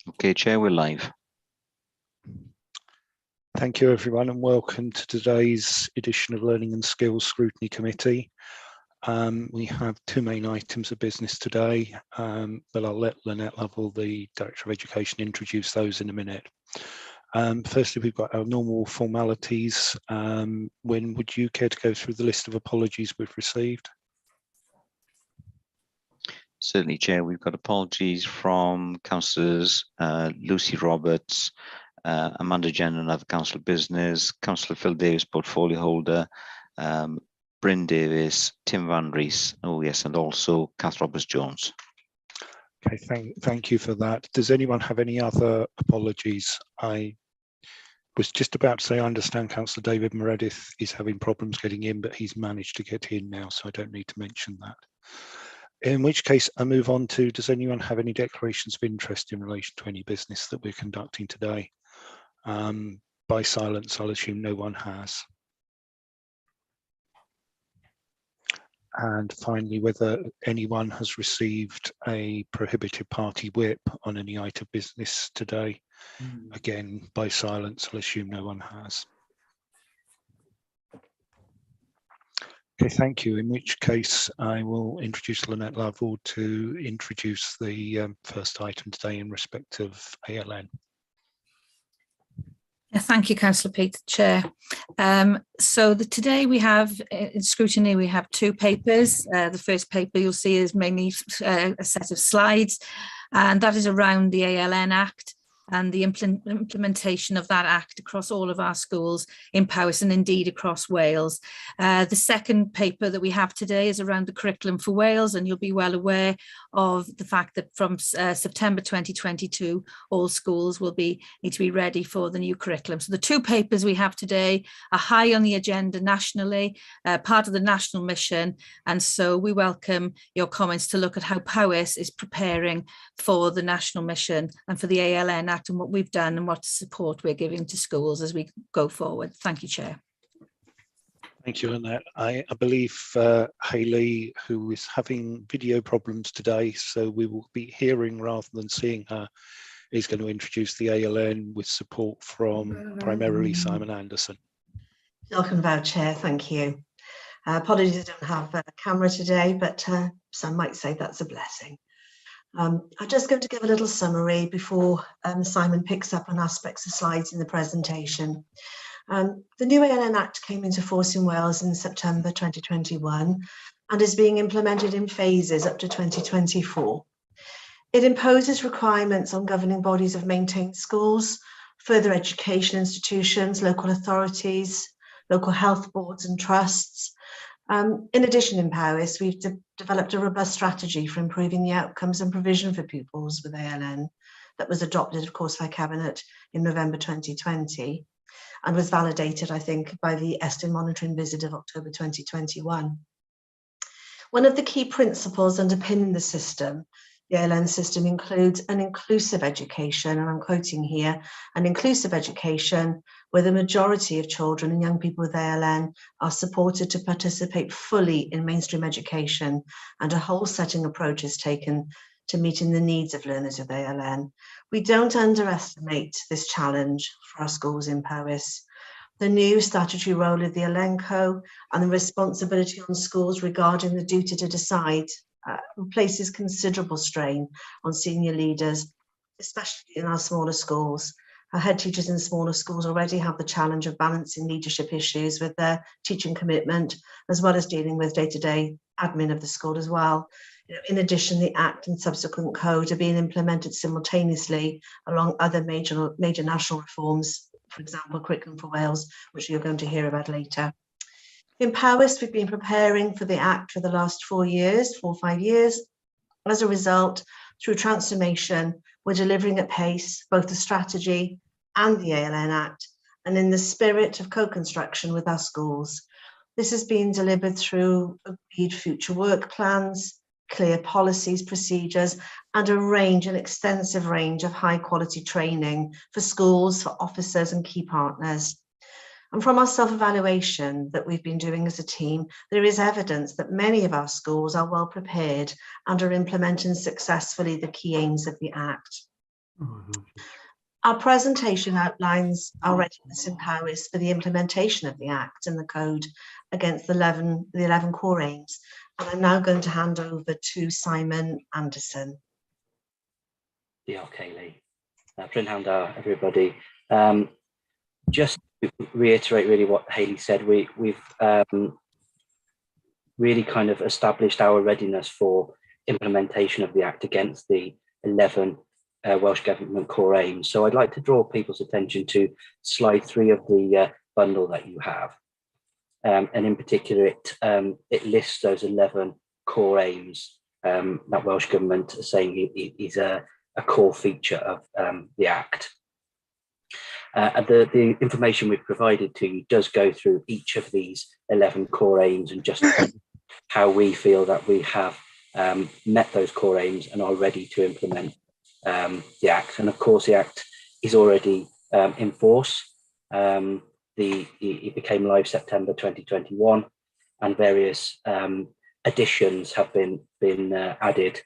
Okay, Chair, we're live. Thank you, everyone, and welcome to today's edition of Learning and Skills Scrutiny Committee. We have two main items of business today, but I'll let Lynette Lovell, the Director of Education, introduce those in a minute. Firstly, we've got our normal formalities. When would you care to go through the list of apologies we've received? Certainly, Chair. We've got apologies from Councillors Lucy Roberts, Amanda Jenner, another Councillor Business, Councillor Phil Davis, Portfolio Holder, Bryn Davis, Tim Van Rees, oh yes, and also Kath Roberts-Jones. Okay, thank you for that. Does anyone have any other apologies? I was just about to say I understand Councillor David Meredith is having problems getting in, but he's managed to get in now, so I don't need to mention that. In which case, I move on to, does anyone have any declarations of interest in relation to any business that we're conducting today? By silence, I'll assume no one has. And finally, whether anyone has received a prohibited party whip on any item of business today. Again, by silence, I'll assume no one has. Okay, thank you. In which case, I will introduce Lynette Lovell to introduce the first item today in respect of ALN. Thank you, Councillor Peter, Chair. Today we have, in scrutiny, we have two papers. The first paper you'll see is mainly a set of slides, and that is around the ALN Act and the implementation of that Act across all of our schools in Powys and indeed across Wales. The second paper that we have today is around the curriculum for Wales, and you'll be well aware of the fact that from September 2022, all schools will need to be ready for the new curriculum. So the two papers we have today are high on the agenda nationally, part of the national mission, and so we welcome your comments to look at how Powys is preparing for the national mission and for the ALN Act and what we've done and what support we're giving to schools as we go forward. Thank you, Chair. Thank you, Lynette. I believe Hayley, who is having video problems today, so we will be hearing rather than seeing her, is going to introduce the ALN with support from primarily Simon Anderson. Welcome about, Chair. Thank you. Apologies, I don't have a camera today, but some might say that's a blessing. I'm just going to give a little summary before Simon picks up on aspects of slides in the presentation. The new ALN Act came into force in Wales in September 2021 and is being implemented in phases up to 2024. It imposes requirements on governing bodies of maintained schools, further education institutions, local authorities, local health boards and trusts. In addition, in Powys, we've developed a robust strategy for improving the outcomes and provision for pupils with ALN that was adopted, of course, by Cabinet in November 2020 and was validated, I think, by the Estyn monitoring visit of October 2021. One of the key principles underpinning the system, the ALN system, includes an inclusive education, and I'm quoting here, an inclusive education where the majority of children and young people with ALN are supported to participate fully in mainstream education, and a whole setting approach is taken to meeting the needs of learners with ALN. We don't underestimate this challenge for our schools in Powys. The new statutory role of the ALNCO and the responsibility on schools regarding the duty to decide places considerable strain on senior leaders, especially in our smaller schools. Our head teachers in smaller schools already have the challenge of balancing leadership issues with their teaching commitment, as well as dealing with day-to-day admin of the school as well. In addition, the Act and subsequent code are being implemented simultaneously along other major national reforms, for example, Curriculum for Wales, which you're going to hear about later. In Powys, we've been preparing for the Act for the last 4 or 5 years. As a result, through transformation, we're delivering at pace both the strategy and the ALN Act, and in the spirit of co-construction with our schools. This has been delivered through agreed future work plans, clear policies, procedures, and an extensive range of high quality training for schools, for officers and key partners. And from our self-evaluation that we've been doing as a team, there is evidence that many of our schools are well prepared and are implementing successfully the key aims of the Act. Our presentation outlines our readiness in Powys for the implementation of the Act and the Code against the 11 core aims. And I'm now going to hand over to Simon Anderson. Diolch, Hayley. Bryn everybody. Just to reiterate really what Hayley said, we've really kind of established our readiness for implementation of the Act against the 11 Welsh Government core aims. So I'd like to draw people's attention to slide 3 of the bundle that you have. And in particular, it lists those 11 core aims that Welsh Government is saying is a core feature of the Act. The information we've provided to you does go through each of these 11 core aims and just how we feel that we have met those core aims and are ready to implement the Act. And of course, the Act is already in force. It became live September 2021, and various additions have been added,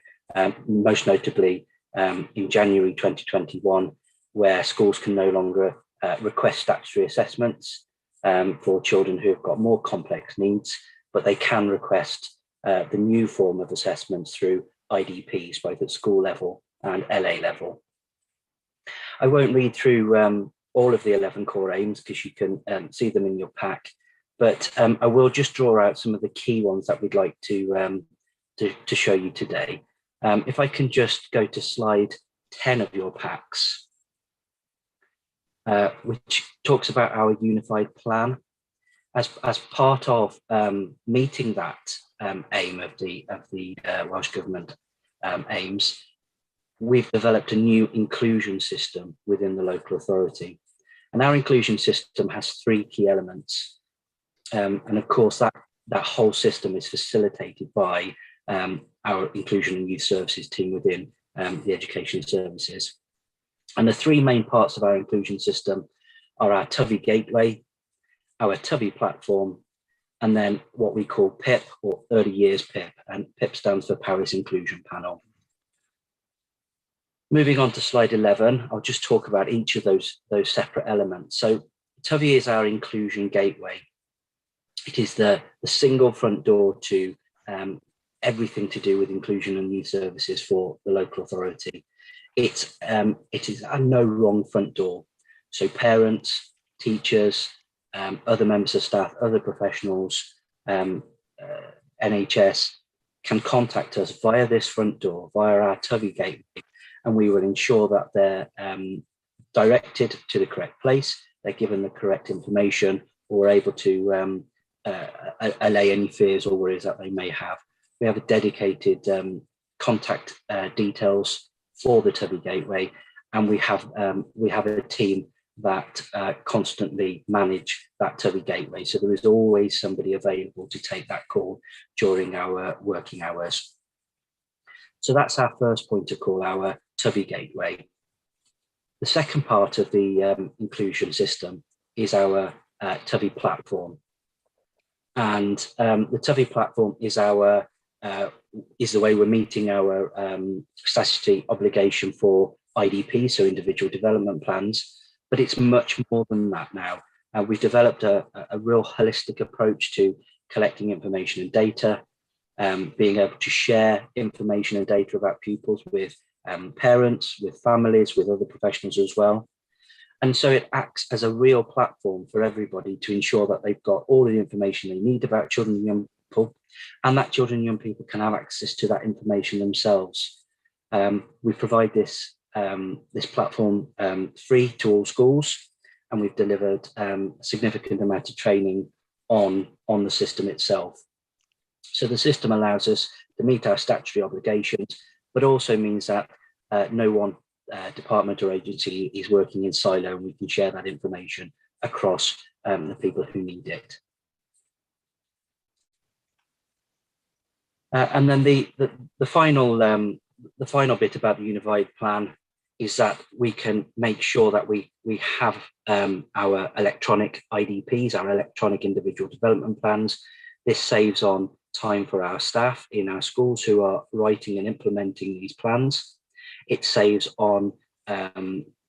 most notably in January 2021, where schools can no longer request statutory assessments for children who have got more complex needs, but they can request the new form of assessments through IDPs, both at school level and LA level. I won't read through all of the 11 core aims because you can see them in your pack, but I will just draw out some of the key ones that we'd like to show you today. If I can just go to slide 10 of your packs, which talks about our unified plan. As part of meeting that aim of the Welsh Government aims, we've developed a new inclusion system within the local authority. And our inclusion system has 3 key elements. And of course, that whole system is facilitated by our inclusion and youth services team within the education services. And the 3 main parts of our inclusion system are our Tubby Gateway, our Tubby platform, and then what we call PIP, or Early Years PIP, and PIP stands for Powys Inclusion Panel. Moving on to slide 11, I'll just talk about each of those separate elements. So Tubby is our inclusion gateway. It is the single front door to everything to do with inclusion and youth services for the local authority. It is a no wrong front door. So parents, teachers, other members of staff, other professionals, NHS can contact us via this front door, via our Tubby gateway, and we will ensure that they're directed to the correct place, they're given the correct information, or we're able to allay any fears or worries that they may have. We have a dedicated contact details for the Tubby gateway, and we have a team that constantly manage that Tubby gateway. So there is always somebody available to take that call during our working hours. So that's our first point of call, our Tubby gateway. The second part of the inclusion system is our Tubby platform. And the Tubby platform is the way we're meeting our statutory obligation for IDP, so individual development plans. But it's much more than that now. We've developed a real holistic approach to collecting information and data, being able to share information and data about pupils with parents, with families, with other professionals as well. And so it acts as a real platform for everybody to ensure that they've got all the information they need about children and young people, and that children and young people can have access to that information themselves. We provide this platform free to all schools, and we've delivered a significant amount of training on the system itself. So the system allows us to meet our statutory obligations, but also means that no one department or agency is working in silo, and we can share that information across the people who need it. And then the final bit about the unified plan is that we can make sure that we have our electronic IDPs, our electronic individual development plans. This saves on time for our staff in our schools who are writing and implementing these plans. It saves on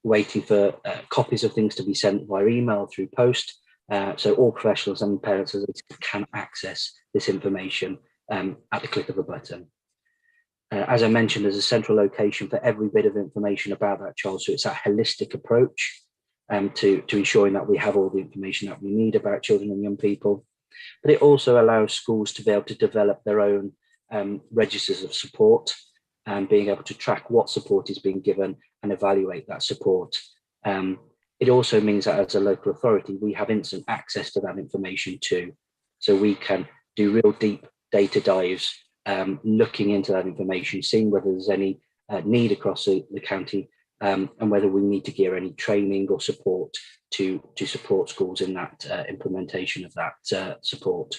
waiting for copies of things to be sent via email through post. So all professionals and parents can access this information at the click of a button. As I mentioned, there's a central location for every bit of information about that child. So it's that holistic approach to ensuring that we have all the information that we need about children and young people. But it also allows schools to be able to develop their own registers of support and being able to track what support is being given and evaluate that support. It also means that as a local authority, we have instant access to that information too. So we can do real deep data dives, looking into that information, seeing whether there's any need across the county, and whether we need to gear any training or support to support schools in that implementation of that support.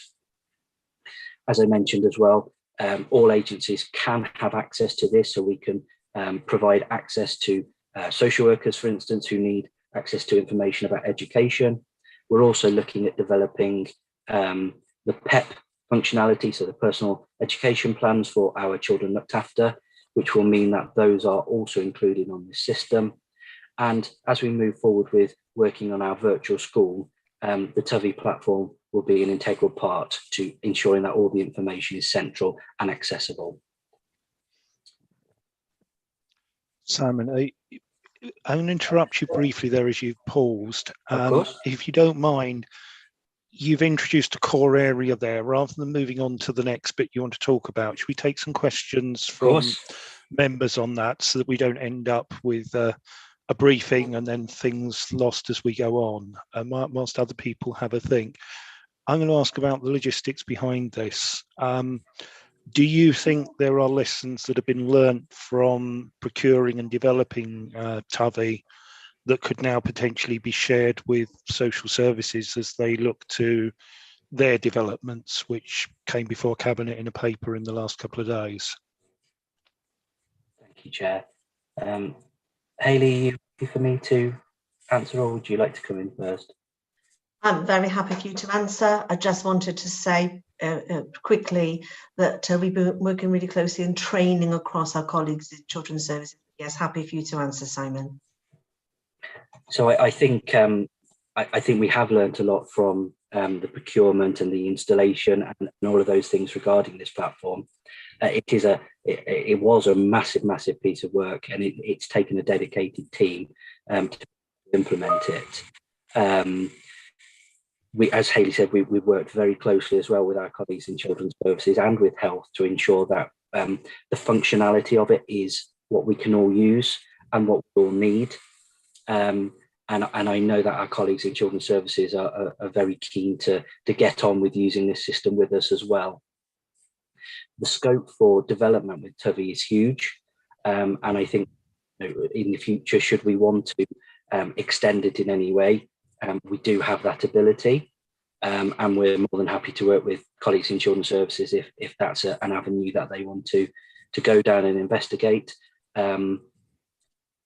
As I mentioned as well, all agencies can have access to this, so we can provide access to social workers, for instance, who need access to information about education. We're also looking at developing the PEP functionality, so the personal education plans for our children looked after, which will mean that those are also included on the system. And as we move forward with working on our virtual school, the TUVI platform will be an integral part to ensuring that all the information is central and accessible. Simon, I'm going to interrupt you briefly there as you've paused. Of course. If you don't mind, you've introduced a core area there. Rather than moving on to the next bit you want to talk about, should we take some questions from members on that so that we don't end up with a briefing and then things lost as we go on, whilst other people have a think? I'm going to ask about the logistics behind this. Do you think there are lessons that have been learnt from procuring and developing TUVI that could now potentially be shared with social services as they look to their developments, which came before Cabinet in a paper in the last couple of days? Thank you, Chair. Hayley, you ready for me to answer, or would you like to come in first? I'm very happy for you to answer. I just wanted to say quickly that we've been working really closely in training across our colleagues in children's services. Yes, happy for you to answer, Simon. So I think we have learnt a lot from the procurement and the installation and all of those things regarding this platform. It was a massive piece of work, and it's taken a dedicated team to implement it. As Hayley said, we've worked very closely as well with our colleagues in children's services and with health to ensure that the functionality of it is what we can all use and what we all need. And I know that our colleagues in children's services are very keen to get on with using this system with us as well. The scope for development with TUVI is huge, and I think in the future, should we want to extend it in any way, we do have that ability, and we're more than happy to work with colleagues in children's services if that's an avenue that they want to go down and investigate.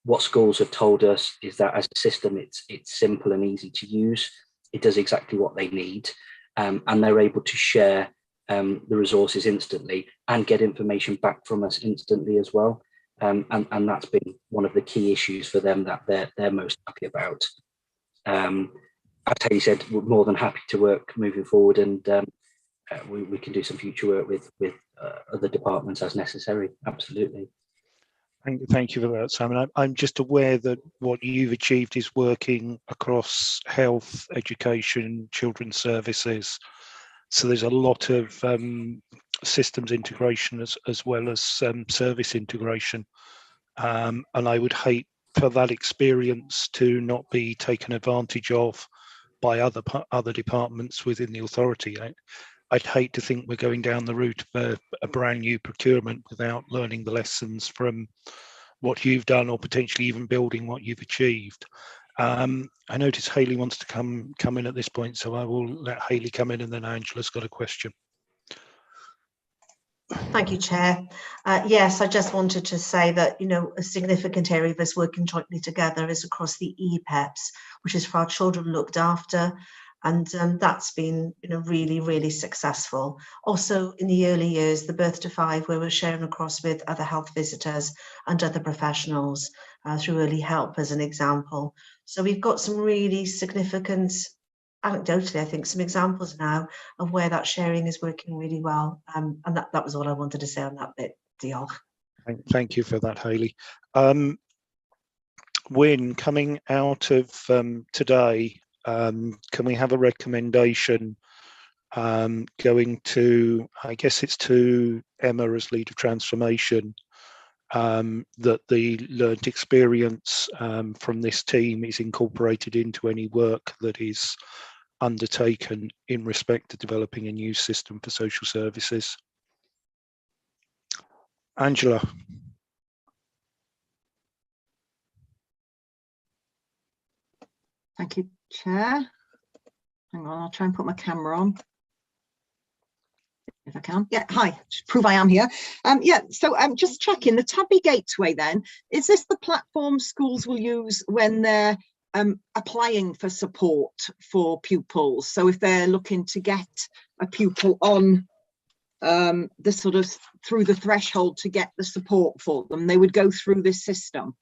What schools have told us is that as a system, it's simple and easy to use. It does exactly what they need, and they're able to share the resources instantly and get information back from us instantly as well. And that's been one of the key issues for them that they're most happy about. As Hayley said, we're more than happy to work moving forward, and we can do some future work with other departments as necessary. Absolutely. Thank you for that, Simon. I'm just aware that what you've achieved is working across health, education, children's services. So there's a lot of systems integration as well as service integration. And I would hate for that experience to not be taken advantage of by other departments within the authority. I'd hate to think we're going down the route of a brand new procurement without learning the lessons from what you've done, or potentially even building what you've achieved. I notice Hayley wants to come in at this point, so I will let Hayley come in, and then Angela's got a question. Thank you, Chair. Yes, I just wanted to say that, a significant area of us working jointly together is across the EPEPs, which is for our children looked after. And that's been, really, really successful. Also, in the early years, the birth to 5, where we're sharing across with other health visitors and other professionals through early help, as an example. So we've got some really significant, anecdotally, I think, some examples now of where that sharing is working really well. And that was all I wanted to say on that bit. Diolch. Thank you for that, Hayley. Wyn, coming out of today, can we have a recommendation going to, I guess it's to Emma as lead of transformation, that the learned experience from this team is incorporated into any work that is undertaken in respect to developing a new system for social services? Angela. Thank you, Chair. Hang on, I'll try and put my camera on. If I can. Yeah, hi, just prove I am here. Yeah, so I'm just checking the Tabby Gateway then. Is this the platform schools will use when they're applying for support for pupils? So if they're looking to get a pupil on the sort of through the threshold to get the support for them, they would go through this system?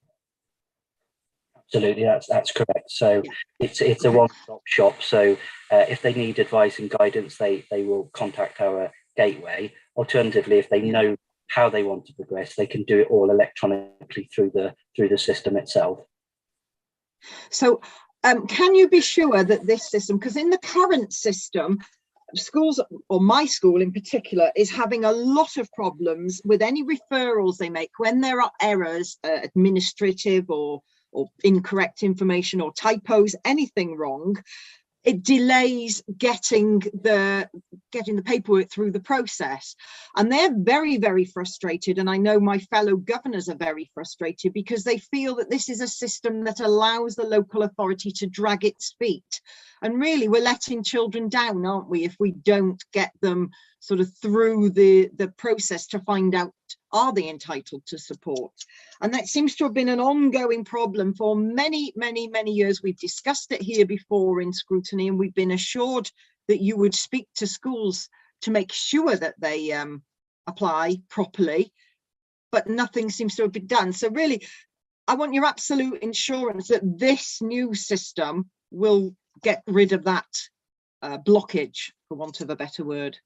Absolutely, that's correct. So yeah. It's a one-stop shop. So if they need advice and guidance, they will contact our gateway. Alternatively, if they know how they want to progress, they can do it all electronically through the system itself. So can you be sure that this system, because in the current system, schools, or my school in particular, is having a lot of problems with any referrals they make when there are errors, administrative or incorrect information or typos, anything wrong, it delays getting the paperwork through the process. And they're very, very frustrated. And I know my fellow governors are very frustrated because they feel that this is a system that allows the local authority to drag its feet. And really, we're letting children down, aren't we, if we don't get them sort of through the process to find out, are they entitled to support? And that seems to have been an ongoing problem for many, many, many years. We've discussed it here before in Scrutiny, and we've been assured that you would speak to schools to make sure that they apply properly, but nothing seems to have been done. So really, I want your absolute assurance that this new system will get rid of that blockage, for want of a better word.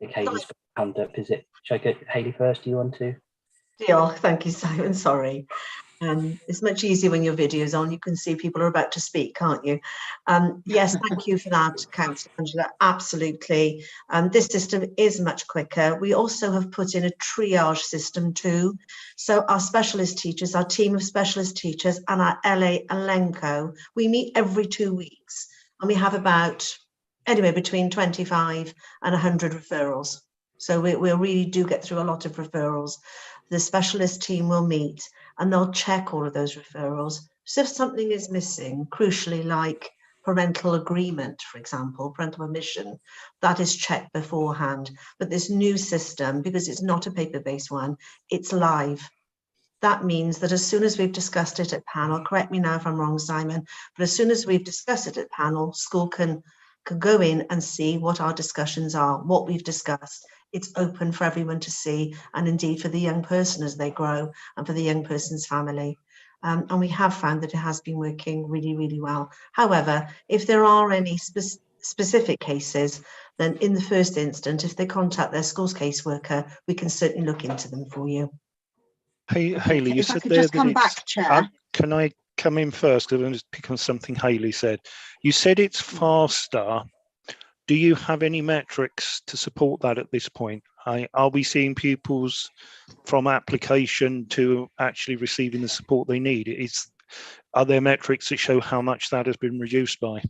I think Hayley's got a hand up. Should I get Hayley first? Do you want to? Diolch, thank you, Simon. Sorry. It's much easier when your video's on. You can see people are about to speak, can't you? Yes, thank you for that, Councillor Angela. Absolutely. This system is much quicker. We also have put in a triage system too. So our specialist teachers, our team of specialist teachers and our LA Elenco, we meet every 2 weeks and we have about anywhere between 25 and 100 referrals. So we really do get through a lot of referrals. The specialist team will meet and they'll check all of those referrals. So if something is missing, crucially like parental agreement, for example, parental permission, that is checked beforehand. But this new system, because it's not a paper-based one, it's live. That means that as soon as we've discussed it at panel, correct me now if I'm wrong, Simon, but as soon as we've discussed it at panel, school can go in and see what our discussions are, what we've discussed. It's open for everyone to see, and indeed for the young person as they grow and for the young person's family. And we have found that it has been working really, really well. However, if there are any specific cases, then in the first instance, if they contact their school's caseworker, we can certainly look into them for you. Hey, Hayley, you said there just come back, Chair. Can I come in first? Because I'm going to pick on something Hayley said. You said it's faster. Do you have any metrics to support that at this point? Are we seeing pupils from application to actually receiving the support they need? Are there metrics that show how much that has been reduced by?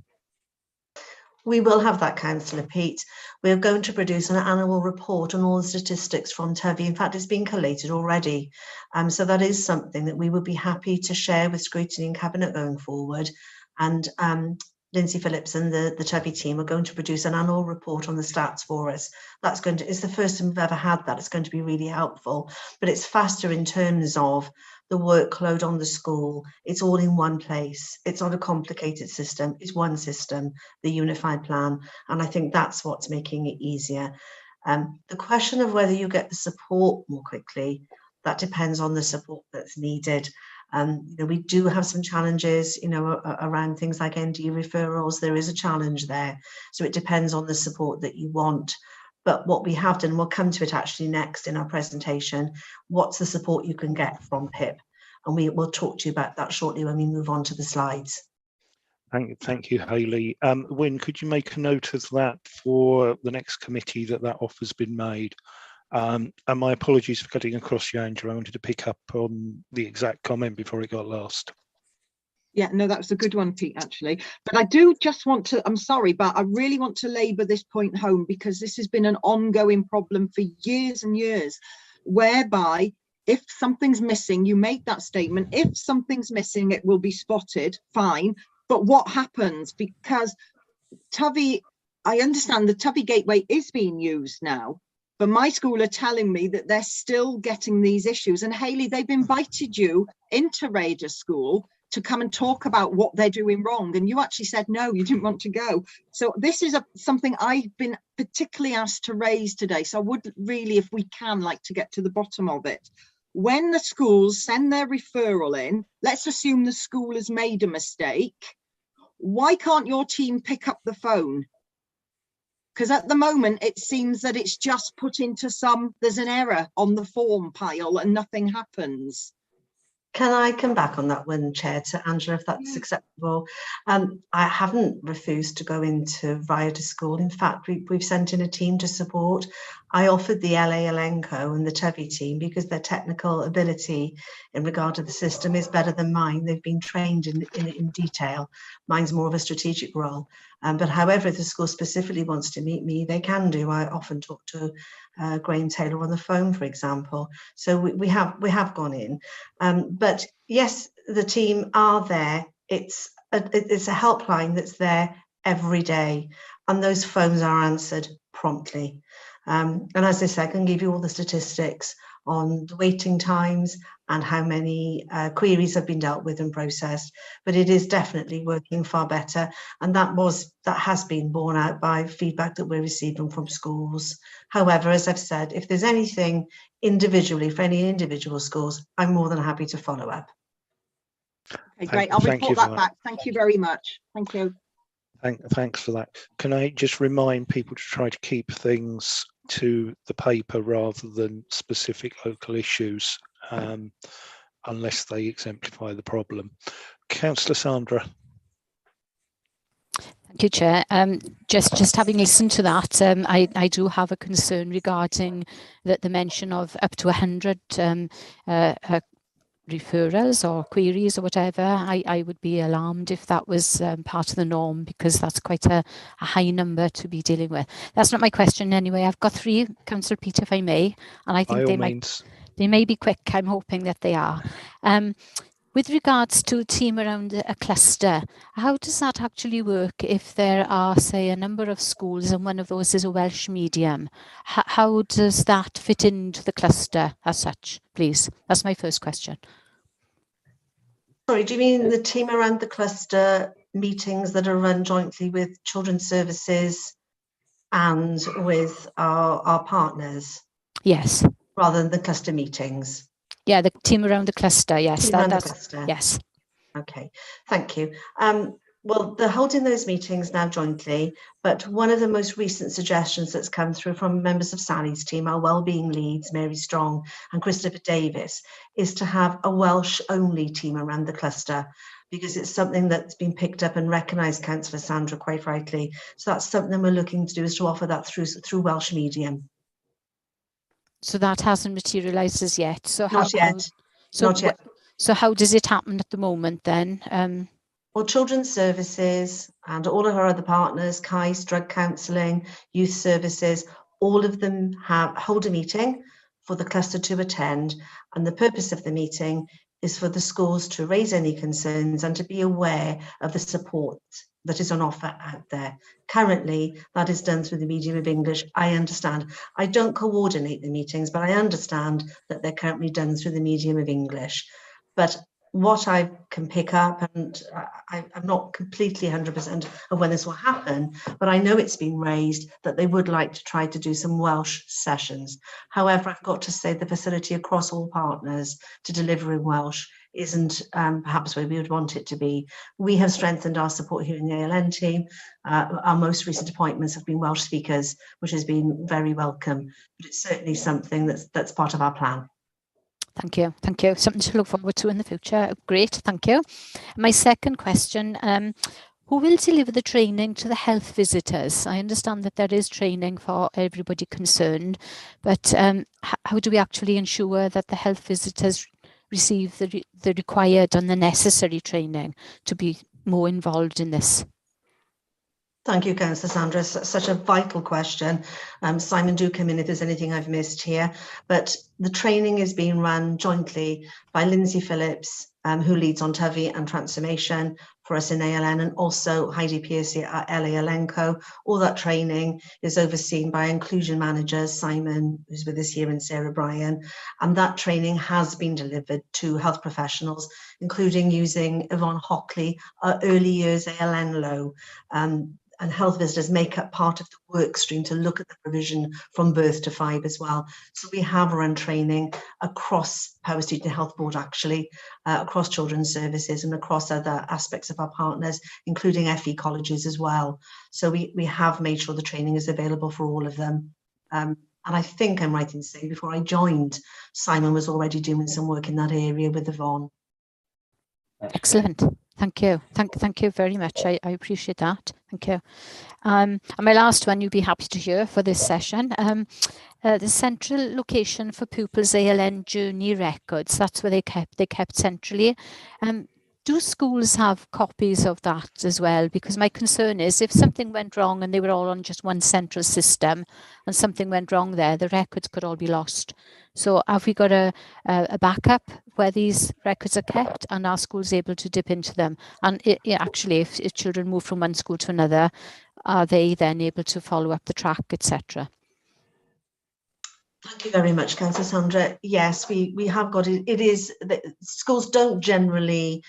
We will have that, Councillor Pete. We're going to produce an annual report on all the statistics from TEVI. In fact, it's been collated already. So that is something that we would be happy to share with Scrutiny and Cabinet going forward. And Lindsay Phillips and the TEVI team are going to produce an annual report on the stats for us. It's the first time we've ever had that. It's going to be really helpful, but it's faster in terms of the workload on the school. It's all in one place. It's not a complicated system. It's one system, the unified plan. And I think that's what's making it easier. The question of whether you get the support more quickly, that depends on the support that's needed. We do have some challenges, around things like ND referrals. There is a challenge there. So it depends on the support that you want. But what we have done, we'll come to it actually next in our presentation, what's the support you can get from PIP? And we will talk to you about that shortly when we move on to the slides. Thank you, Hayley. Wynne, could you make a note of that for the next committee that offer's been made? And my apologies for cutting across you, Angela. I wanted to pick up on the exact comment before it got lost. Yeah, no, that was a good one, Pete, actually. But I do just want to, I'm sorry, but I really want to labour this point home, because this has been an ongoing problem for years and years, whereby if something's missing, you make that statement. If something's missing, it will be spotted, fine. But what happens? Because Tuvy, I understand the Tuvy Gateway is being used now, but my school are telling me that they're still getting these issues. And Hayley, they've invited you into Raider School to come and talk about what they're doing wrong. And you actually said, no, you didn't want to go. So this is something I've been particularly asked to raise today. So I would really, if we can, like to get to the bottom of it. When the schools send their referral in, let's assume the school has made a mistake. Why can't your team pick up the phone? Because at the moment, it seems that it's just put into there's an error on the form pile and nothing happens. Can I come back on that one, Chair, to Angela, if that's acceptable? I haven't refused to go into Raider School. In fact, we've sent in a team to support. I offered the LA Elenco and the Tuvy team because their technical ability in regard to the system is better than mine. They've been trained in detail. Mine's more of a strategic role. But however, if the school specifically wants to meet me, they can do. I often talk to Graham Taylor on the phone, for example. So we have gone in. But yes, the team are there. It's a helpline that's there every day, and those phones are answered promptly. And as I said, I can give you all the statistics on the waiting times and how many queries have been dealt with and processed, but it is definitely working far better. And that has been borne out by feedback that we're receiving from schools. However, as I've said, if there's anything individually for any individual schools, I'm more than happy to follow up. Okay, great. I'll report that back. Thank you very much. Thank you. Thanks for that. Can I just remind people to try to keep things to the paper rather than specific local issues, unless they exemplify the problem. Councillor Sandra. Thank you, Chair. Just having listened to that, I do have a concern regarding the mention of up to 100 referrals or queries or whatever. I would be alarmed if that was part of the norm, because that's quite a high number to be dealing with. That's not my question anyway. I've got three, Councillor Peter, if I may, and I think they may be quick. I'm hoping that they are. With regards to a team around a cluster, how does that actually work if there are, say, a number of schools and one of those is a Welsh medium? How does that fit into the cluster as such, please? That's my first question. Sorry, do you mean the team around the cluster meetings that are run jointly with Children's Services and with our partners? Yes. Rather than the cluster meetings? Yeah, the team around the cluster, yes. Team around the cluster. Yes. Okay, thank you. Well, they're holding those meetings now jointly, but one of the most recent suggestions that's come through from members of Sally's team, our wellbeing leads, Mary Strong and Christopher Davis, is to have a Welsh-only team around the cluster, because it's something that's been picked up and recognised, Councillor Sandra, quite rightly. So that's something we're looking to do, is to offer that through Welsh medium. So that hasn't materialised as yet. So not yet. So how does it happen at the moment then? Well, Children's Services and all of our other partners, KAIS, Drug Counselling, Youth Services, all of them hold a meeting for the cluster to attend. And the purpose of the meeting is for the schools to raise any concerns and to be aware of the support that is on offer out there. Currently, that is done through the medium of English. I understand. I don't coordinate the meetings, but I understand that they're currently done through the medium of English. But what I can pick up, and I'm not completely 100% of when this will happen, but I know it's been raised that they would like to try to do some Welsh sessions. However, I've got to say the facility across all partners to deliver in Welsh isn't perhaps where we would want it to be. We have strengthened our support here in the ALN team. Our most recent appointments have been Welsh speakers, which has been very welcome, but it's certainly something that's part of our plan. Thank you. Thank you. Something to look forward to in the future. Great. Thank you. My second question, who will deliver the training to the health visitors? I understand that there is training for everybody concerned, but how do we actually ensure that the health visitors receive the required and the necessary training to be more involved in this? Thank you, Councillor Sandra. It's such a vital question. Simon, do come in if there's anything I've missed here. But the training is being run jointly by Lindsay Phillips, who leads on TUVI and transformation for us in ALN, and also Heidi Piercy at LALNCO. All that training is overseen by inclusion managers, Simon, who's with us here, and Sarah Bryan. And that training has been delivered to health professionals, including using Yvonne Hockley, our early years ALN low. And health visitors make up part of the work stream to look at the provision from birth to 5 as well. So we have run training across Power Student Health Board, actually, across children's services and across other aspects of our partners, including FE colleges as well. So we have made sure the training is available for all of them. And I think I'm right in saying before I joined, Simon was already doing some work in that area with Yvonne. Excellent. Thank you. Thank you very much. I appreciate that. Thank you. And my last one, you'll be happy to hear for this session. The central location for pupils' ALN journey records, that's where they kept centrally. Do schools have copies of that as well? Because my concern is if something went wrong and they were all on just one central system and something went wrong there, the records could all be lost. So have we got a backup where these records are kept, and are schools able to dip into them? And actually, if children move from one school to another, are they then able to follow up the track, etc.? Thank you very much, Councillor Sandra. Yes, we have got it. It is that schools don't generally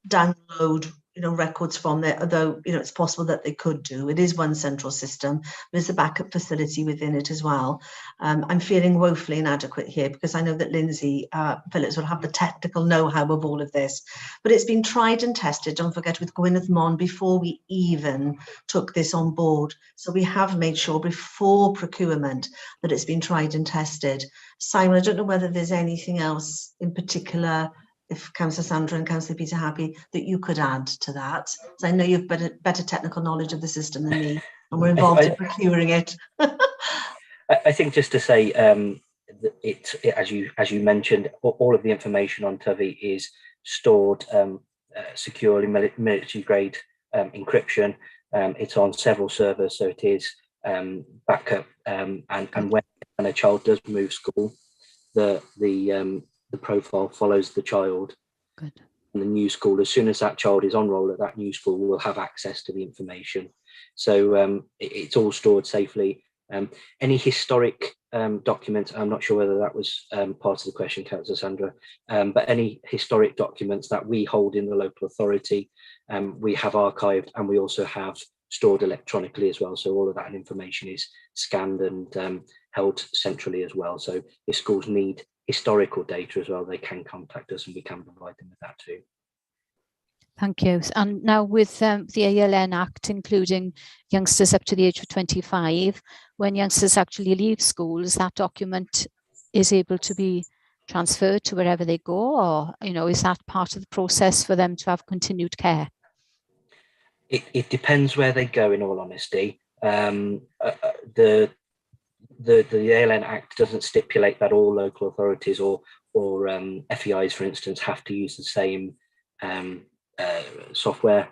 download records from there, although it's possible that they could do. It is one central system. There's a backup facility within it as well. I'm feeling woefully inadequate here because I know that Lindsay Phillips will have the technical know-how of all of this, but it's been tried and tested, don't forget, with Gwyneth Mon before we even took this on board. So we have made sure before procurement that it's been tried and tested. Simon, I don't know whether there's anything else in particular, if Councillor Sandra and Councillor Peter happy, that you could add to that. So I know you've better technical knowledge of the system than me, and we're involved in procuring it. I think just to say, as you mentioned, all of the information on TUVI is stored securely, military grade encryption. It's on several servers, so it is backup. And when a child does move school, the profile follows the child. Good. And the new school, as soon as that child is on roll at that new school, will have access to the information. So it's all stored safely. Any historic documents, I'm not sure whether that was part of the question, Councillor Sandra, but any historic documents that we hold in the local authority, we have archived, and we also have stored electronically as well. So all of that information is scanned and held centrally as well. So if schools need historical data as well, they can contact us and we can provide them with that too. Thank you. And now with the ALN Act, including youngsters up to the age of 25, when youngsters actually leave schools, that document is able to be transferred to wherever they go, or is that part of the process for them to have continued care? It depends where they go, in all honesty. The ALN Act doesn't stipulate that all local authorities or FEIs, for instance, have to use the same software.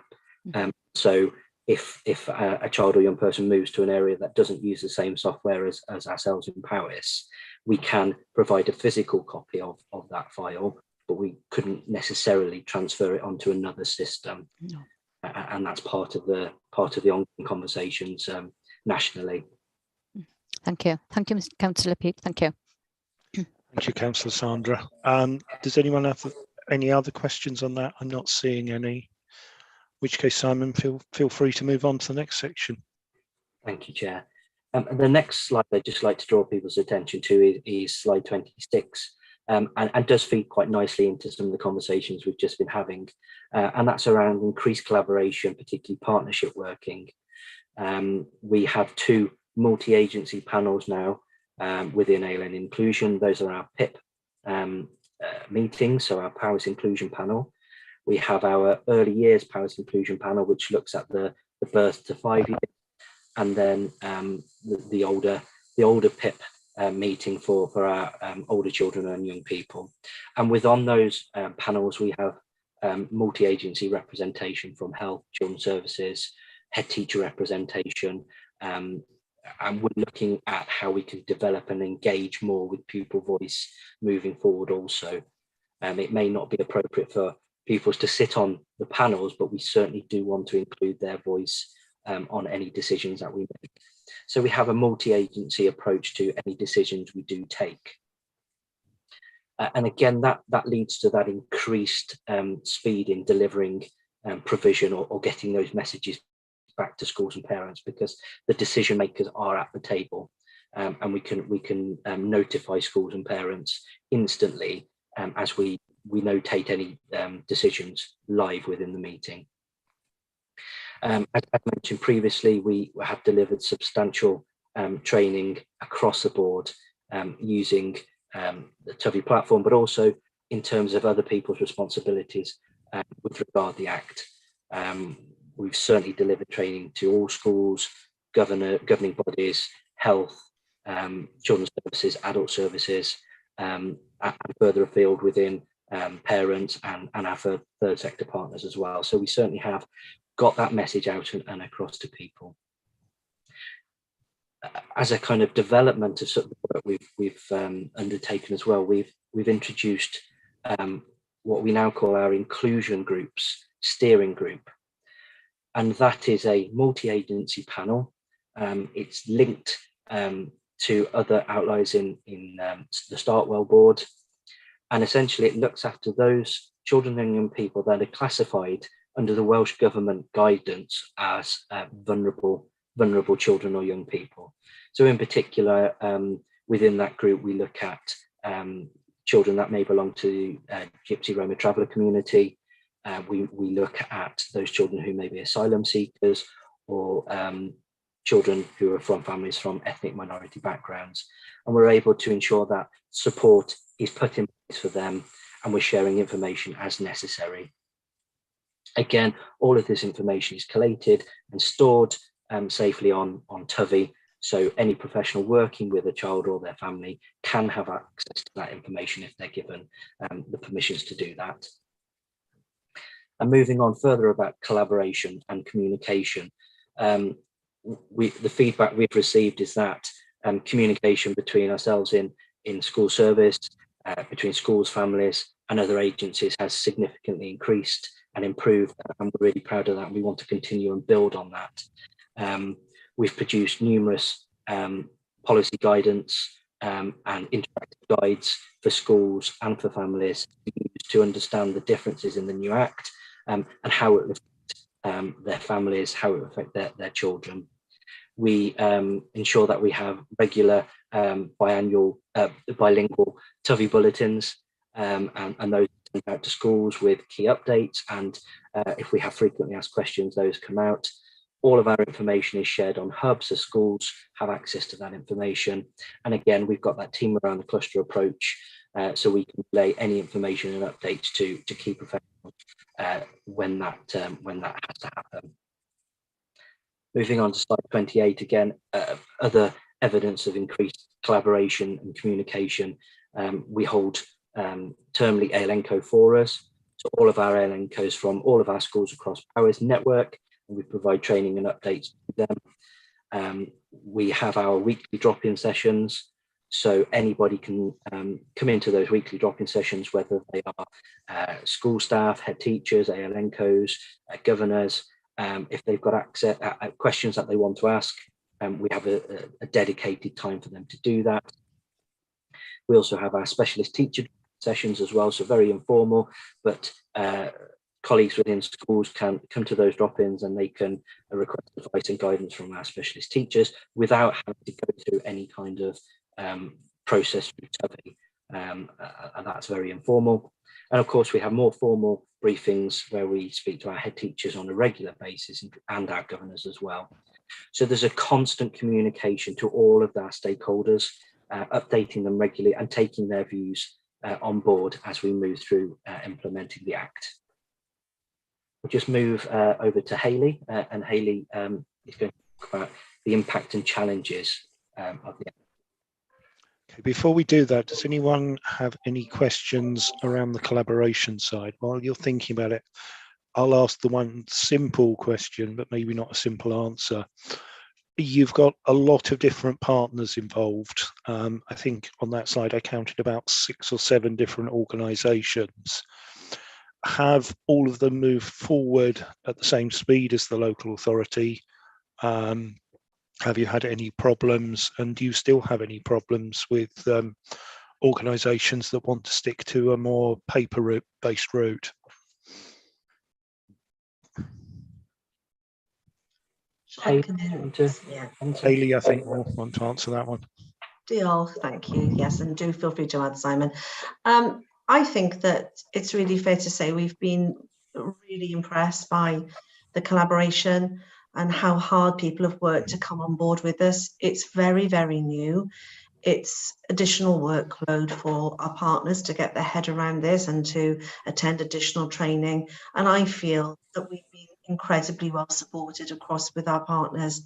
So if a child or young person moves to an area that doesn't use the same software as ourselves in Powys, we can provide a physical copy of that file, but we couldn't necessarily transfer it onto another system. No. And that's part of the ongoing conversations nationally. Thank you, Councillor Peake. Thank you. Thank you, Councillor Sandra. Does anyone have any other questions on that? I'm not seeing any. In which case, Simon, feel free to move on to the next section. Thank you, Chair. The next slide I'd just like to draw people's attention to is slide 26, and does feed quite nicely into some of the conversations we've just been having, and that's around increased collaboration, particularly partnership working. We have 2 multi-agency panels now within ALN Inclusion. Those are our PIP meetings, so our Powers Inclusion panel. We have our Early Years Powers Inclusion panel, which looks at the birth to 5 years, and then the older PIP meeting for our older children and young people. And within those panels, we have multi-agency representation from health, children's services, head teacher representation, and we're looking at how we can develop and engage more with pupil voice moving forward also. It may not be appropriate for pupils to sit on the panels, but we certainly do want to include their voice on any decisions that we make. So we have a multi-agency approach to any decisions we do take. And again, that leads to that increased speed in delivering provision or getting those messages back to schools and parents, because the decision makers are at the table, and we can notify schools and parents instantly as we notate any decisions live within the meeting. As I mentioned previously, we have delivered substantial training across the board using the TUVI platform, but also in terms of other people's responsibilities with regard to the Act. We've certainly delivered training to all schools, governing bodies, health, children's services, adult services, and further afield within parents and our third sector partners as well. So we certainly have got that message out and across to people. As a kind of development of sort of work we've undertaken as well, we've introduced what we now call our inclusion groups steering group, and that is a multi-agency panel. It's linked to other outliers in the Startwell board, and essentially it looks after those children and young people that are classified under the Welsh Government guidance as vulnerable children or young people. So in particular, within that group, we look at children that may belong to Gypsy Roma traveller community. We look at those children who may be asylum seekers, or children who are from families from ethnic minority backgrounds. And we're able to ensure that support is put in place for them, and we're sharing information as necessary. Again, all of this information is collated and stored safely on TUVI, so any professional working with a child or their family can have access to that information if they're given the permissions to do that. And moving on further about collaboration and communication, the feedback we've received is that communication between ourselves in school service, between schools, families and other agencies has significantly increased and improved, and we're really proud of that. We want to continue and build on that. We've produced numerous policy guidance and interactive guides for schools and for families to understand the differences in the new Act and how it will affect their families, how it will affect their children. We ensure that we have regular bilingual TUVI bulletins, and those sent out to schools with key updates, and if we have frequently asked questions, those come out. All of our information is shared on hubs, so schools have access to that information. And again, we've got that team around the cluster approach, so we can relay any information and updates to key professionals when that has to happen. Moving on to slide 28, again, other evidence of increased collaboration and communication. We hold termly ALNCO forums, so all of our ALNCOs from all of our schools across Powers network, and we provide training and updates to them. We have our weekly drop-in sessions, so anybody can come into those weekly drop-in sessions, whether they are school staff, head teachers, ALNCOs, governors. If they've got access questions that they want to ask, we have a dedicated time for them to do that. We also have our specialist teacher sessions as well, so very informal, but colleagues within schools can come to those drop-ins and they can request advice and guidance from our specialist teachers without having to go through any kind of process through TUVI, and that's very informal. And of course, we have more formal briefings where we speak to our head teachers on a regular basis and our governors as well. So there's a constant communication to all of our stakeholders, updating them regularly and taking their views on board as we move through implementing the Act. We'll just move over to Hayley, and Hayley is going to talk about the impact and challenges of the Act. Okay, before we do that, does anyone have any questions around the collaboration side? While you're thinking about it, I'll ask the one simple question, but maybe not a simple answer. You've got a lot of different partners involved. I think on that side, I counted about 6 or 7 different organisations. Have all of them moved forward at the same speed as the local authority? Have you had any problems, and do you still have any problems with organisations that want to stick to a more paper-based route? Hayley, I think, will want to answer that one. Diolch, thank you. Yes, and do feel free to add, Simon. I think that it's really fair to say we've been really impressed by the collaboration and how hard people have worked to come on board with us. It's very, very new. It's additional workload for our partners to get their head around this and to attend additional training. And I feel that we've been incredibly well supported across with our partners.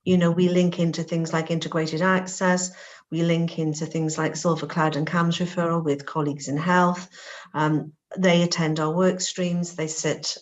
You know, we link into things like integrated access. We link into things like Sulphur Cloud and CAMS referral with colleagues in health. They attend our work streams.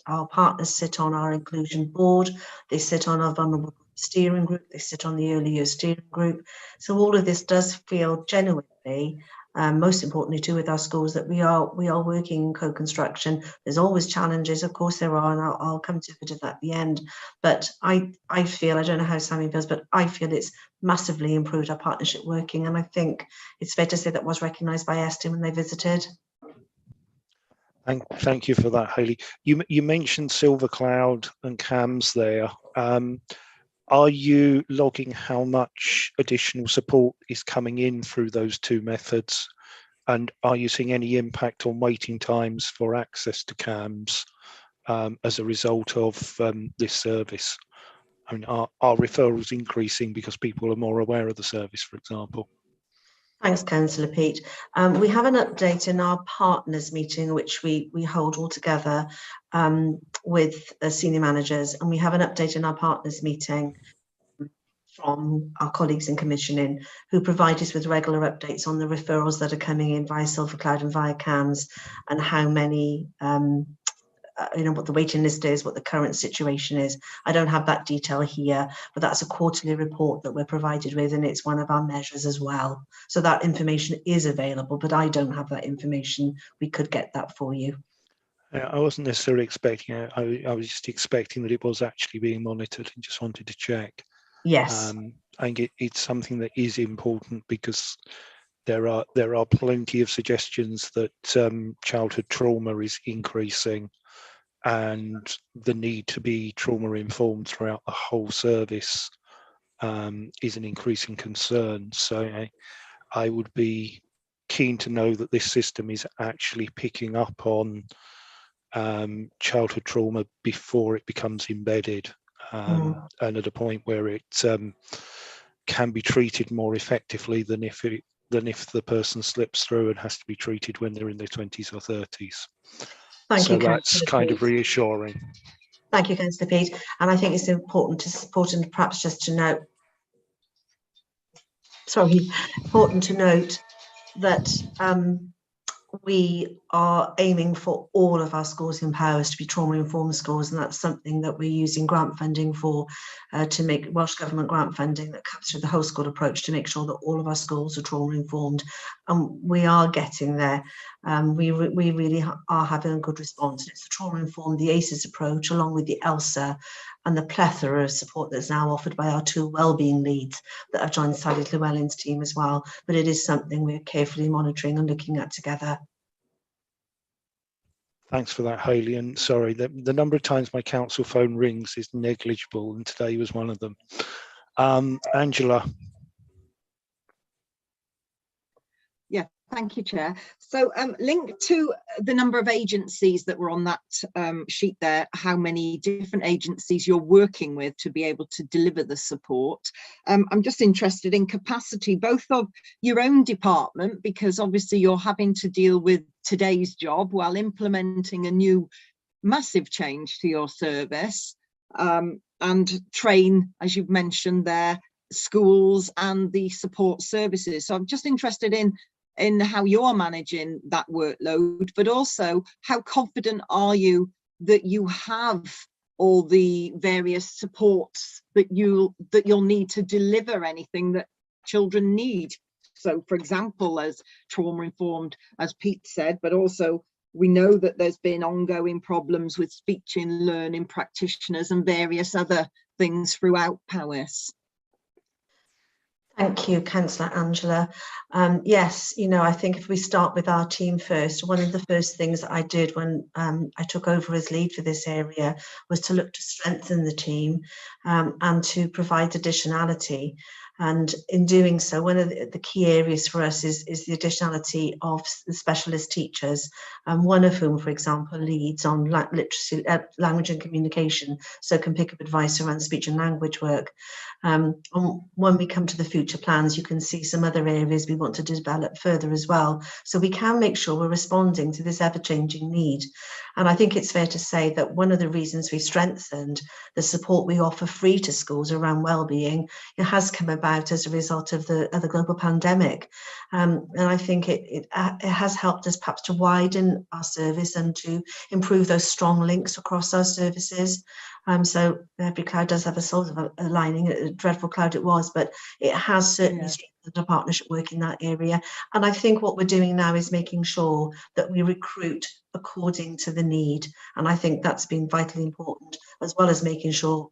Our partners sit on our inclusion board. They sit on our vulnerable steering group. They sit on the early years steering group. So all of this does feel genuinely, most importantly too with our schools, that we are working in co-construction. There's always challenges, of course there are, and I'll come to a bit of that at the end. But I feel, I don't know how Sammy feels, but I feel it's massively improved our partnership working, and I think it's fair to say that was recognised by Estin when they visited. Thank you for that, Hayley. You mentioned Silver Cloud and CAMS there. Are you logging how much additional support is coming in through those 2 methods? And are you seeing any impact on waiting times for access to CAMS as a result of this service? I mean, are referrals increasing because people are more aware of the service, for example? Thanks, Councillor Pete. We have an update in our partners meeting, which we hold all together with senior managers, and we have an update in our partners meeting from our colleagues in commissioning, who provide us with regular updates on the referrals that are coming in via Sulphur Cloud and via CAMS, and how many, you know, what the waiting list is, what the current situation is. I don't have that detail here, but that's a quarterly report that we're provided with, and it's one of our measures as well. So that information is available, but I don't have that information. We could get that for you. I wasn't necessarily expecting it. I was just expecting that it was actually being monitored, and just wanted to check. Yes. I think it's something that is important, because there are plenty of suggestions that childhood trauma is increasing, and the need to be trauma informed throughout the whole service is an increasing concern. So I would be keen to know that this system is actually picking up on childhood trauma before it becomes embedded, and at a point where it can be treated more effectively than if the person slips through and has to be treated when they're in their 20s or 30s. Thank you, that's kind of reassuring. Thank you, Councillor Pete. And I think it's important perhaps just to note, important to note that we are aiming for all of our schools in Powys to be trauma-informed schools, and that's something that we're using grant funding for, to make Welsh Government grant funding that comes through the whole school approach to make sure that all of our schools are trauma-informed, and we are getting there. We really are having a good response. It's the trauma-informed, the ACES approach, along with the ELSA, and the plethora of support that's now offered by our 2 wellbeing leads that have joined Sally Llewellyn's team as well. But it is something we're carefully monitoring and looking at together. Thanks for that, Hayley. And sorry, the number of times my council phone rings is negligible, and today was one of them. Angela. Yeah, thank you, Chair. So linked to the number of agencies that were on that sheet there, how many different agencies you're working with to be able to deliver the support. I'm just interested in capacity, both of your own department, because obviously you're having to deal with today's job while implementing a new massive change to your service, and train, as you've mentioned there, schools and the support services. So I'm just interested in how you're managing that workload, but also how confident are you that you have all the various supports that you'll need to deliver anything that children need. So, for example, as trauma-informed, as Pete said, but also we know that there's been ongoing problems with speech and learning practitioners and various other things throughout Powys. Thank you, Councillor Angela. Yes, you know, I think if we start with our team first, one of the first things that I did when I took over as lead for this area was to look to strengthen the team and to provide additionality. And in doing so, one of the key areas for us is the additionality of the specialist teachers, one of whom, for example, leads on literacy, language and communication, so can pick up advice around speech and language work. When we come to the future plans, you can see some other areas we want to develop further as well, so we can make sure we're responding to this ever-changing need. And I think it's fair to say that one of the reasons we strengthened the support we offer free to schools around wellbeing, it has come about as a result of the global pandemic. And I think it has helped us perhaps to widen our service and to improve those strong links across our services. So every cloud does have a silver lining. A dreadful cloud it was, but it has certainly strengthened our partnership work in that area. And I think what we're doing now is making sure that we recruit according to the need. And I think that's been vitally important, as well as making sure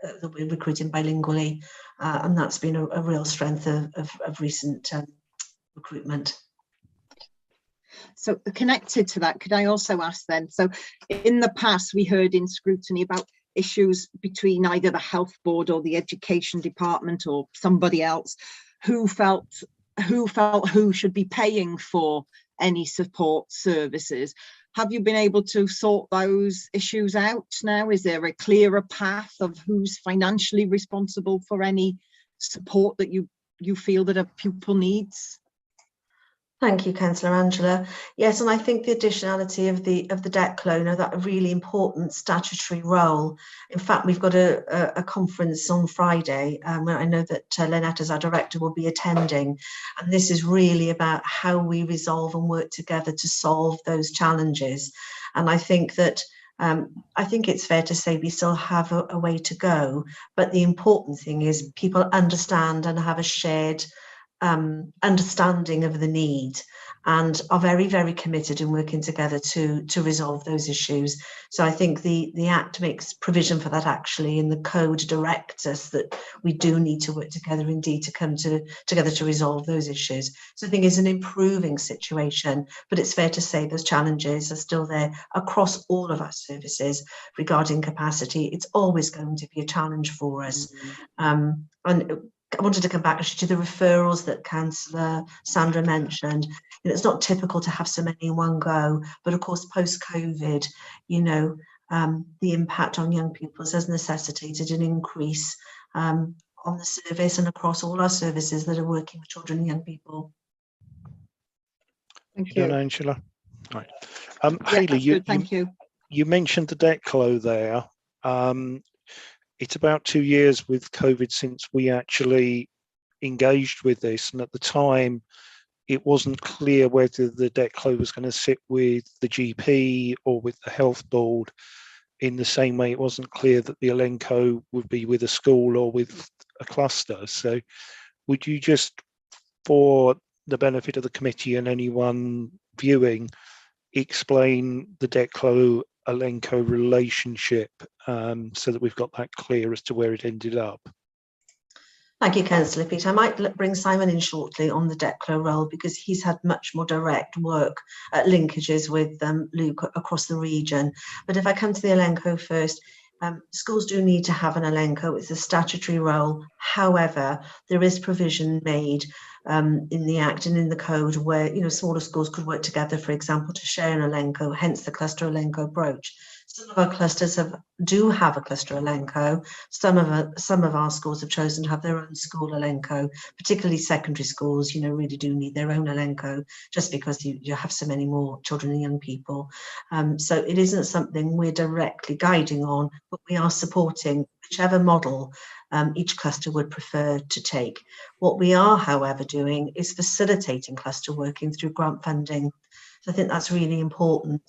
that we're recruiting bilingually. And that's been a real strength of recent recruitment. So connected to that, could I also ask then, so in the past we heard in Scrutiny about issues between either the health board or the education department or somebody else who felt who should be paying for any support services. Have you been able to sort those issues out now? Is there a clearer path of who's financially responsible for any support that you feel that a pupil needs? Thank you, Councillor Angela. Yes, and I think the additionality of the DECLO, know that a really important statutory role. In fact, we've got a conference on Friday, where I know that Lynette, as our director, will be attending, and this is really about how we resolve and work together to solve those challenges. And I think that I think it's fair to say we still have a way to go, but the important thing is people understand and have a shared understanding of the need, and are very, very committed in working together to resolve those issues. So I think the Act makes provision for that actually, and the code directs us that we do need to work together indeed to come together to resolve those issues. So I think it's an improving situation, but it's fair to say those challenges are still there across all of our services regarding capacity. It's always going to be a challenge for us. And I wanted to come back actually to the referrals that Councillor Sandra mentioned. You know, it's not typical to have so many in one go, but of course post-COVID, you know, the impact on young pupils has necessitated an increase on the service and across all our services that are working with children and young people. Thank you, Angela. Right. Yeah, Hayley, thank you. You mentioned the DECLO there. It's about 2 years with COVID since we actually engaged with this, and at the time it wasn't clear whether the DECLO was going to sit with the GP or with the health board, in the same way it wasn't clear that the Elenco would be with a school or with a cluster. So would you just, for the benefit of the committee and anyone viewing, explain the DECLO Elenco relationship so that we've got that clear as to where it ended up? Thank you, Councillor Peter. I might bring Simon in shortly on the DECLO role, because he's had much more direct work at linkages with Luke across the region. But if I come to the Elenco first, schools do need to have an Elenco. It's a statutory role. However, there is provision made in the Act and in the Code where, you know, smaller schools could work together, for example, to share an Elenco, hence the cluster Elenco approach. Some of our clusters do have a cluster Elenco. Some of our schools have chosen to have their own school Elenco, particularly secondary schools, you know, really do need their own Elenco, just because you have so many more children and young people. So it isn't something we're directly guiding on, but we are supporting whichever model each cluster would prefer to take. What we are, however, doing is facilitating cluster working through grant funding. So I think that's really important.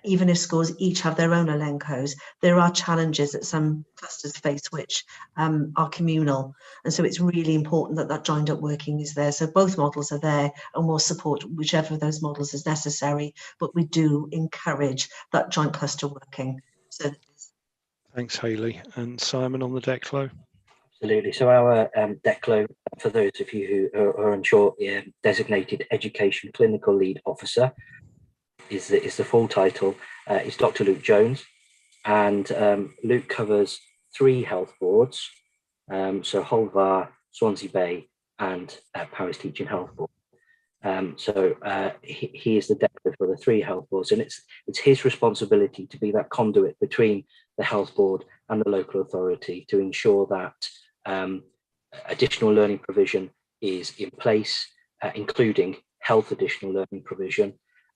Even if schools each have their own Elencos, there are challenges that some clusters face which are communal. And so it's really important that that joined up working is there. So both models are there, and we'll support whichever of those models is necessary, but we do encourage that joint cluster working. So Thanks, Hayley. And Simon on the DECLO? Absolutely. So our DECLO, for those of you who are unsure, designated Education Clinical Lead Officer is the full title. Is Dr. Luke Jones, and Luke covers 3 health boards, so Hull VAR, Swansea Bay, and Paris Teaching Health Board. He is the DECLO for the 3 health boards, and it's his responsibility to be that conduit between the health board and the local authority to ensure that additional learning provision is in place, including health additional learning provision,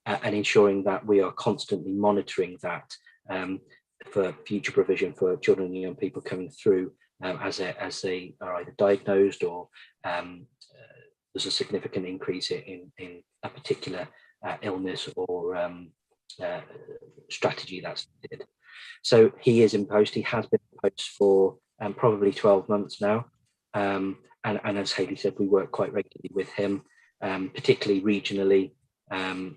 and ensuring that we are constantly monitoring that for future provision for children and young people coming through as they are either diagnosed or there's a significant increase in a particular illness or strategy that's needed. So he is in post. He has been in post for probably 12 months now. And as Hayley said, we work quite regularly with him, particularly regionally. And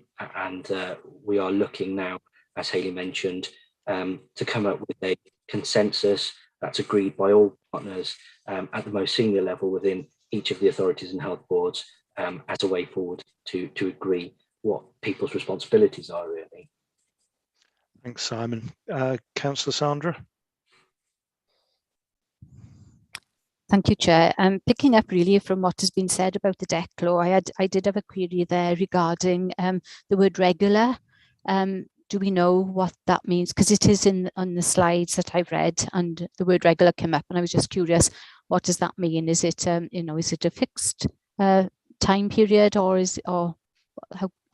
we are looking now, as Hayley mentioned, to come up with a consensus that's agreed by all partners at the most senior level within each of the authorities and health boards as a way forward to agree what people's responsibilities are, really. Thanks, Simon. Councillor Sandra? Thank you, Chair. Picking up really from what has been said about the DECLO, I did have a query there regarding the word regular. Do we know what that means? Because it is on the slides that I've read, and the word regular came up, and I was just curious, what does that mean? Is it is it a fixed time period, or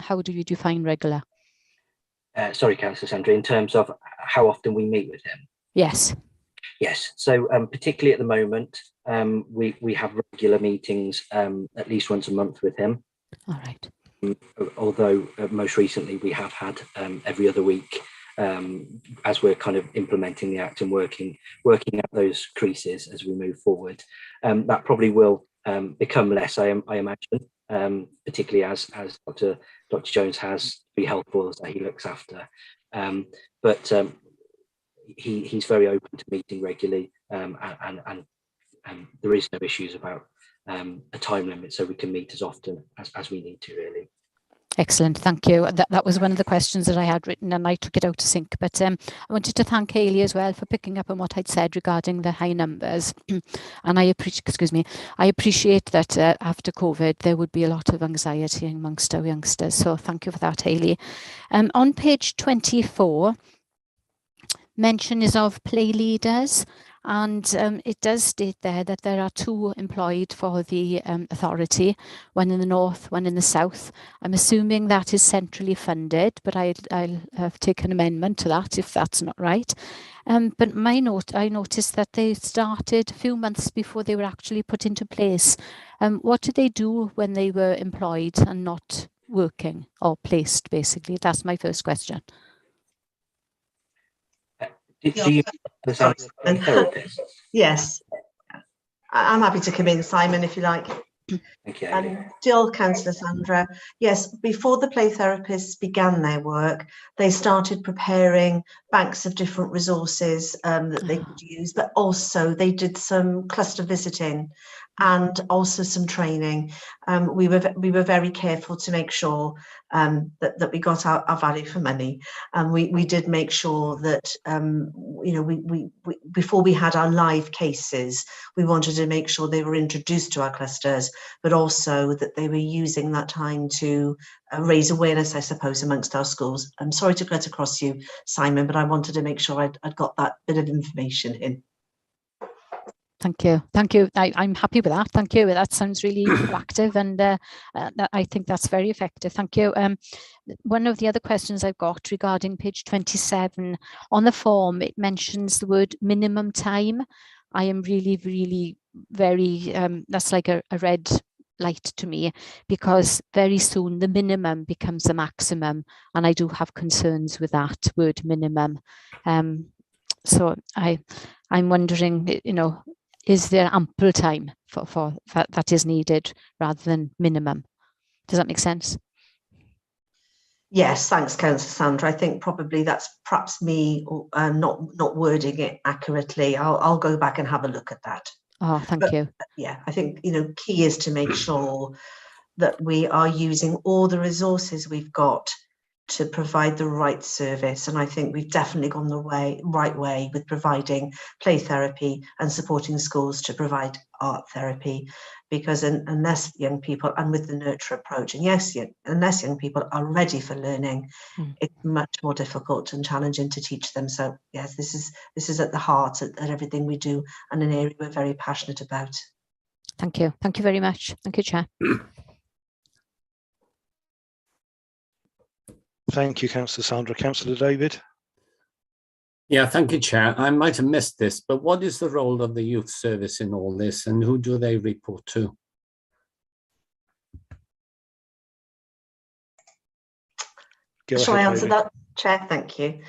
how do you define regular? Sorry, Councillor Sandra, in terms of how often we meet with him? Yes. Yes. So particularly at the moment, we have regular meetings at least once a month with him. All right. Although most recently we have had every other week as we're kind of implementing the Act and working out those creases as we move forward. That probably will become less, I imagine, particularly as Dr. Jones has 3 health boards that he looks after. But he's very open to meeting regularly, and there is no issues about a time limit, so we can meet as often as we need to, really. Excellent, thank you. That was one of the questions that I had written, and I took it out to sync. But I wanted to thank Hayley as well for picking up on what I'd said regarding the high numbers. And I appreciate that after COVID there would be a lot of anxiety amongst our youngsters. So thank you for that, Hayley. On page 24, mention is of play leaders. And it does state there that there are 2 employed for the authority, one in the north, one in the south. I'm assuming that is centrally funded, but I'll take an amendment to that if that's not right. But I noticed that they started a few months before they were actually put into place. What did they do when they were employed and not working or placed, basically? That's my first question. Did she Sorry, a therapist? Yes, I'm happy to come in, Simon, if you like. Thank you. Still, Councillor Sandra, yes, before the play therapists began their work, they started preparing banks of different resources that they could use, but also they did some cluster visiting and also some training. We were very careful to make sure that we got our value for money, and we did make sure that we before we had our live cases, we wanted to make sure they were introduced to our clusters, but also that they were using that time to raise awareness, I suppose, amongst our schools. I'm sorry to cut across you, Simon, but I wanted to make sure I'd got that bit of information in. Thank you. Thank you. I'm happy with that. Thank you. That sounds really proactive, and I think that's very effective. Thank you. One of the other questions I've got regarding page 27, on the form, it mentions the word minimum time. I am really very, that's like a red light to me, because very soon the minimum becomes the maximum, and I do have concerns with that word minimum. So I'm wondering, is there ample time for that is needed rather than minimum? Does that make sense? Yes, thanks, Councillor Sandra. I think probably that's perhaps me not wording it accurately. I'll go back and have a look at that. Oh, thank you. Yeah, I think key is to make sure that we are using all the resources we've got to provide the right service, and I think we've definitely gone the right way with providing play therapy and supporting schools to provide art therapy, because unless young people, and with the nurture approach, and yes, unless young people are ready for learning, it's much more difficult and challenging to teach them. So yes, this is at the heart of everything we do, and an area we're very passionate about. Thank you very much. Thank you, Chair. Thank you, Councillor Sandra. Councillor David. Yeah, thank you, Chair. I might have missed this, but what is the role of the youth service in all this, and who do they report to? Shall I answer that, Chair? Thank you.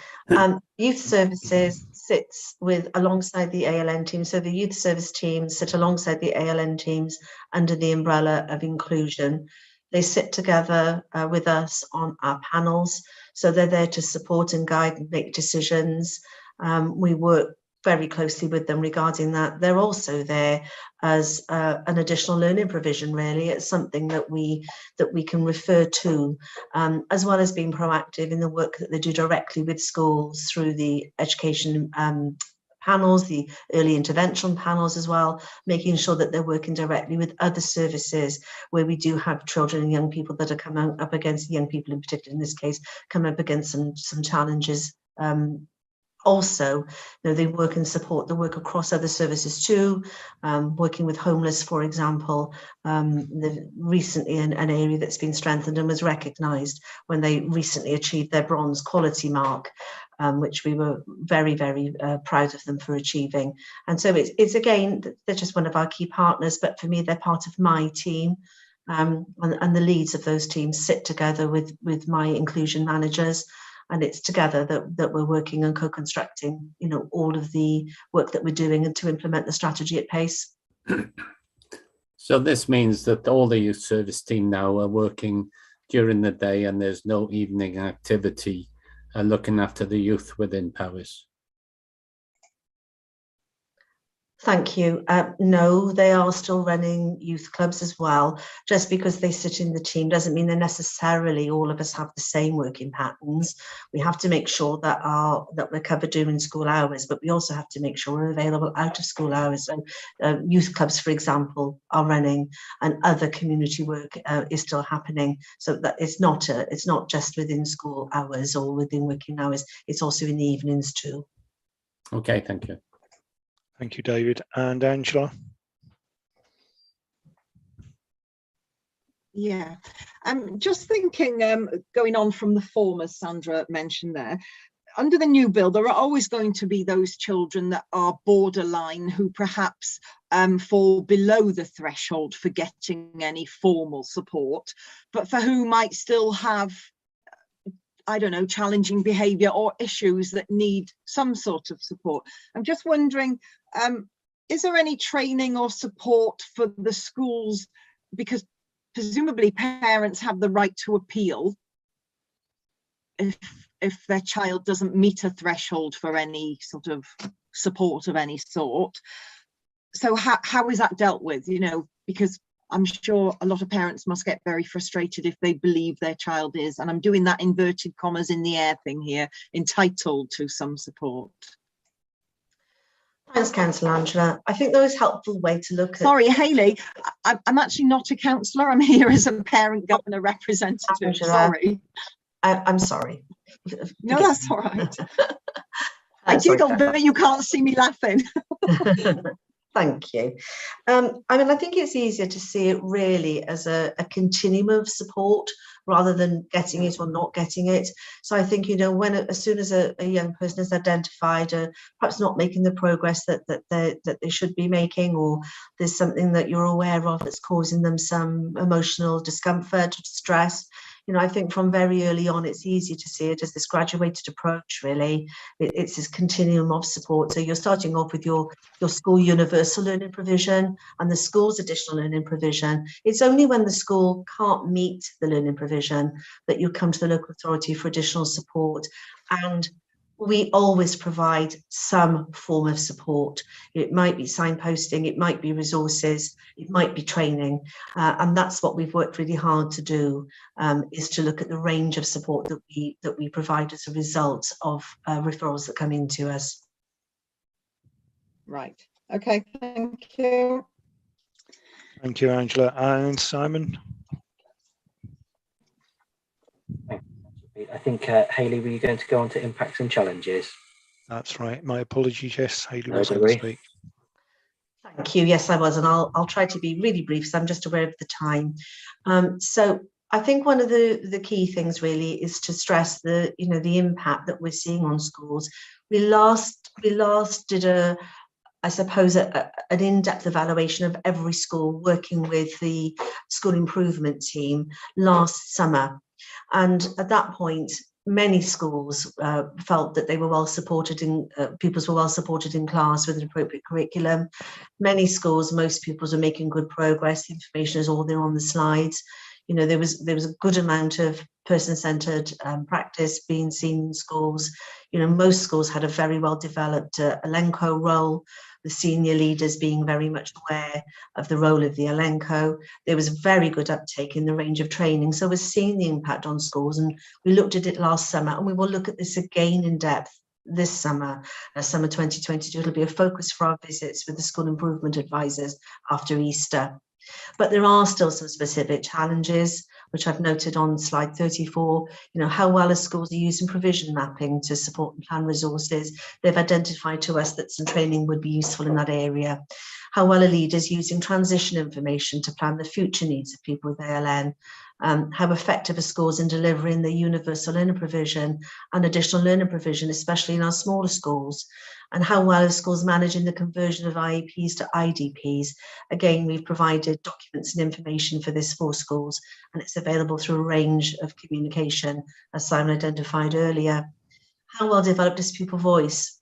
Youth services sits alongside the ALN team. So the youth service teams sit alongside the ALN teams under the umbrella of inclusion. They sit together with us on our panels. So they're there to support and guide and make decisions. We work very closely with them regarding that. They're also there as an additional learning provision, really. It's something that we can refer to, as well as being proactive in the work that they do directly with schools through the education panels, the early intervention panels as well, making sure that they're working directly with other services where we do have children and young people that are coming up against, young people in particular in this case, come up against some challenges. Also, they work and support the work across other services too, working with homeless, for example. Recently an area that's been strengthened and was recognised when they recently achieved their bronze quality mark, which we were very proud of them for achieving. And so it's again, they're just one of our key partners, but for me they're part of my team, and the leads of those teams sit together with my inclusion managers. And it's together that we're working and co-constructing, all of the work that we're doing and to implement the strategy at pace. So this means that all the youth service team now are working during the day, and there's no evening activity looking after the youth within Powys. Thank you. No, they are still running youth clubs as well. Just because they sit in the team doesn't mean that necessarily all of us have the same working patterns. We have to make sure that we're covered during school hours, but we also have to make sure we're available out of school hours. So youth clubs, for example, are running, and other community work is still happening. So that it's not just within school hours or within working hours. It's also in the evenings too. Okay, thank you. Thank you, David. And Angela? Yeah, just thinking, going on from the form, as Sandra mentioned there, under the new bill, there are always going to be those children that are borderline who perhaps fall below the threshold for getting any formal support, but for who might still have, I don't know, challenging behaviour or issues that need some sort of support. I'm just wondering, is there any training or support for the schools? Because presumably parents have the right to appeal if their child doesn't meet a threshold for any sort of support of any sort. So how is that dealt with, you know, because I'm sure a lot of parents must get very frustrated if they believe their child is, and I'm doing that inverted commas in the air thing here, entitled to some support. Thanks, Councillor Angela. I think there is a helpful way to look at... Sorry, Hayley, I'm actually not a councillor. I'm here as a parent governor representative. Angela, sorry. I'm sorry. No, that's all right. I giggled, but you can't see me laughing. Thank you. I mean, I think it's easier to see it really as a continuum of support rather than getting it or not getting it. So I think, you know, when as soon as a young person is identified, perhaps not making the progress that they should be making, or there's something that you're aware of that's causing them some emotional discomfort, stress, you know, I think from very early on, it's easy to see it as this graduated approach, really. It's this continuum of support. So you're starting off with your school universal learning provision and the school's additional learning provision. It's only when the school can't meet the learning provision that you come to the local authority for additional support. And we always provide some form of support. It might be signposting, it might be resources, it might be training, and that's what we've worked really hard to do, is to look at the range of support that we provide as a result of referrals that come into us. Right. Okay. Thank you. Thank you, Angela. And Simon? I think, Hayley, were you going to go on to impacts and challenges? That's right. My apologies. Yes, Hayley No, was don't going to worry. speak. Thank you. Yes, I was, and I'll try to be really brief, so I'm just aware of the time. So I think one of the key things really is to stress the impact that we're seeing on schools. We last did I suppose an in-depth evaluation of every school, working with the school improvement team last summer. And at that point, many schools felt that they were well supported pupils were well supported in class with an appropriate curriculum. Many schools, most pupils are making good progress. The information is all there on the slides. You know, there was a good amount of person-centered practice being seen in schools. You know, most schools had a very well developed Elenco role, the senior leaders being very much aware of the role of the Elenco. There was very good uptake in the range of training. So we're seeing the impact on schools, and we looked at it last summer, and we will look at this again in depth this summer, summer 2022. It'll be a focus for our visits with the school improvement advisors after Easter. But there are still some specific challenges, which I've noted on slide 34. You know, how well are schools using provision mapping to support and plan resources? They've identified to us that some training would be useful in that area. How well are leaders using transition information to plan the future needs of people with ALN? How effective are schools in delivering the universal learning provision and additional learning provision, especially in our smaller schools? And how well are schools managing the conversion of IEPs to IDPs? Again, we've provided documents and information for this for schools, and it's available through a range of communication, as Simon identified earlier. How well developed is pupil voice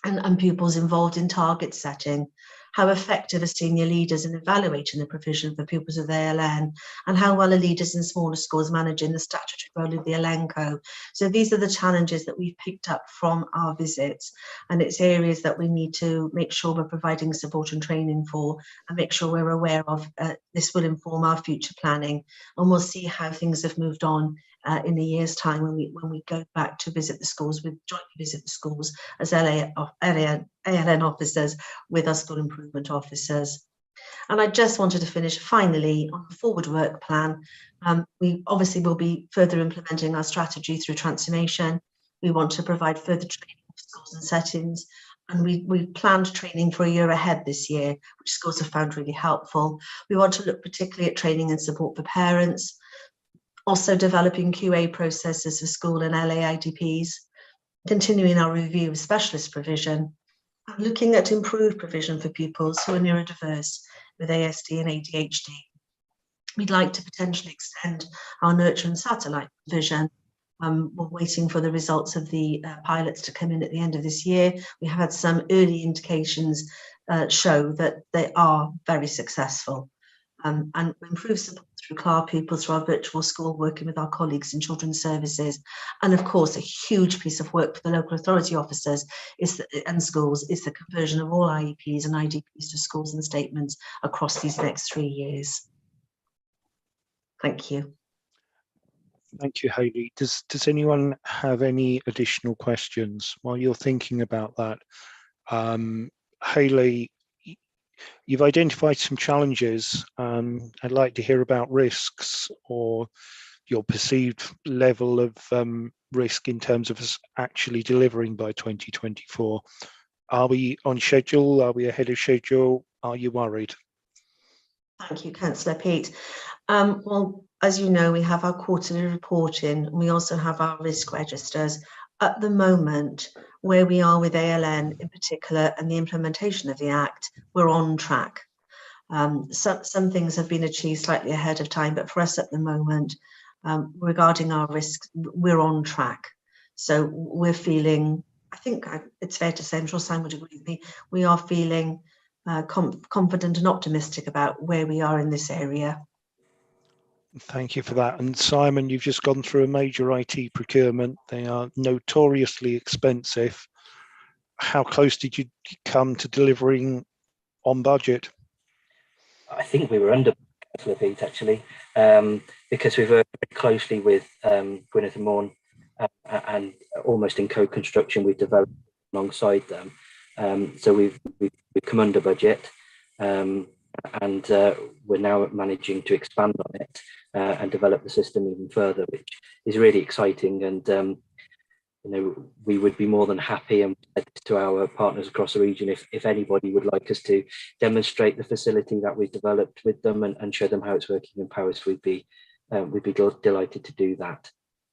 and pupils involved in target setting? How effective are senior leaders in evaluating the provision for pupils with ALN? And how well are leaders in smaller schools managing the statutory role of the Elenco? So these are the challenges that we've picked up from our visits, and it's areas that we need to make sure we're providing support and training for, and make sure we're aware of. This will inform our future planning, and we'll see how things have moved on in a year's time when we go back to visit the schools, jointly visit the schools as ALN officers with our school improvement officers. And I just wanted to finish finally on the forward work plan. We obviously will be further implementing our strategy through transformation. We want to provide further training for schools and settings, And we planned training for a year ahead this year, which schools have found really helpful. We want to look particularly at training and support for parents, also developing QA processes for school and LA IDPs, continuing our review of specialist provision, and looking at improved provision for pupils who are neurodiverse with ASD and ADHD. We'd like to potentially extend our nurture and satellite provision. We're waiting for the results of the pilots to come in at the end of this year. We have had some early indications show that they are very successful. And improve support through CLAR pupils through our virtual school, working with our colleagues in children's services. And of course, a huge piece of work for the local authority officers and schools is the conversion of all IEPs and IDPs to schools and statements across these next 3 years. Thank you. Thank you, Hayley. Does anyone have any additional questions while you're thinking about that? Hayley, you've identified some challenges. I'd like to hear about risks or your perceived level of risk in terms of us actually delivering by 2024. Are we on schedule? Are we ahead of schedule? Are you worried? Thank you, Councillor Pete. Well, as you know, we have our quarterly reporting, and we also have our risk registers. At the moment, where we are with ALN in particular and the implementation of the Act, we're on track. Some things have been achieved slightly ahead of time, but for us at the moment, regarding our risks, we're on track. So we're feeling, I think it's fair to say, I'm sure Simon would agree with me, we are feeling confident and optimistic about where we are in this area. Thank you for that. And Simon, you've just gone through a major IT procurement. They are notoriously expensive. How close did you come to delivering on budget? I think we were under budget, actually, because we've worked very closely with Gwynedd and Morn and almost in co-construction we've developed alongside them. So we've come under budget. And we're now managing to expand on it and develop the system even further, which is really exciting. And you know, we would be more than happy and to our partners across the region if anybody would like us to demonstrate the facility that we've developed with them and show them how it's working in Paris. We'd be delighted to do that.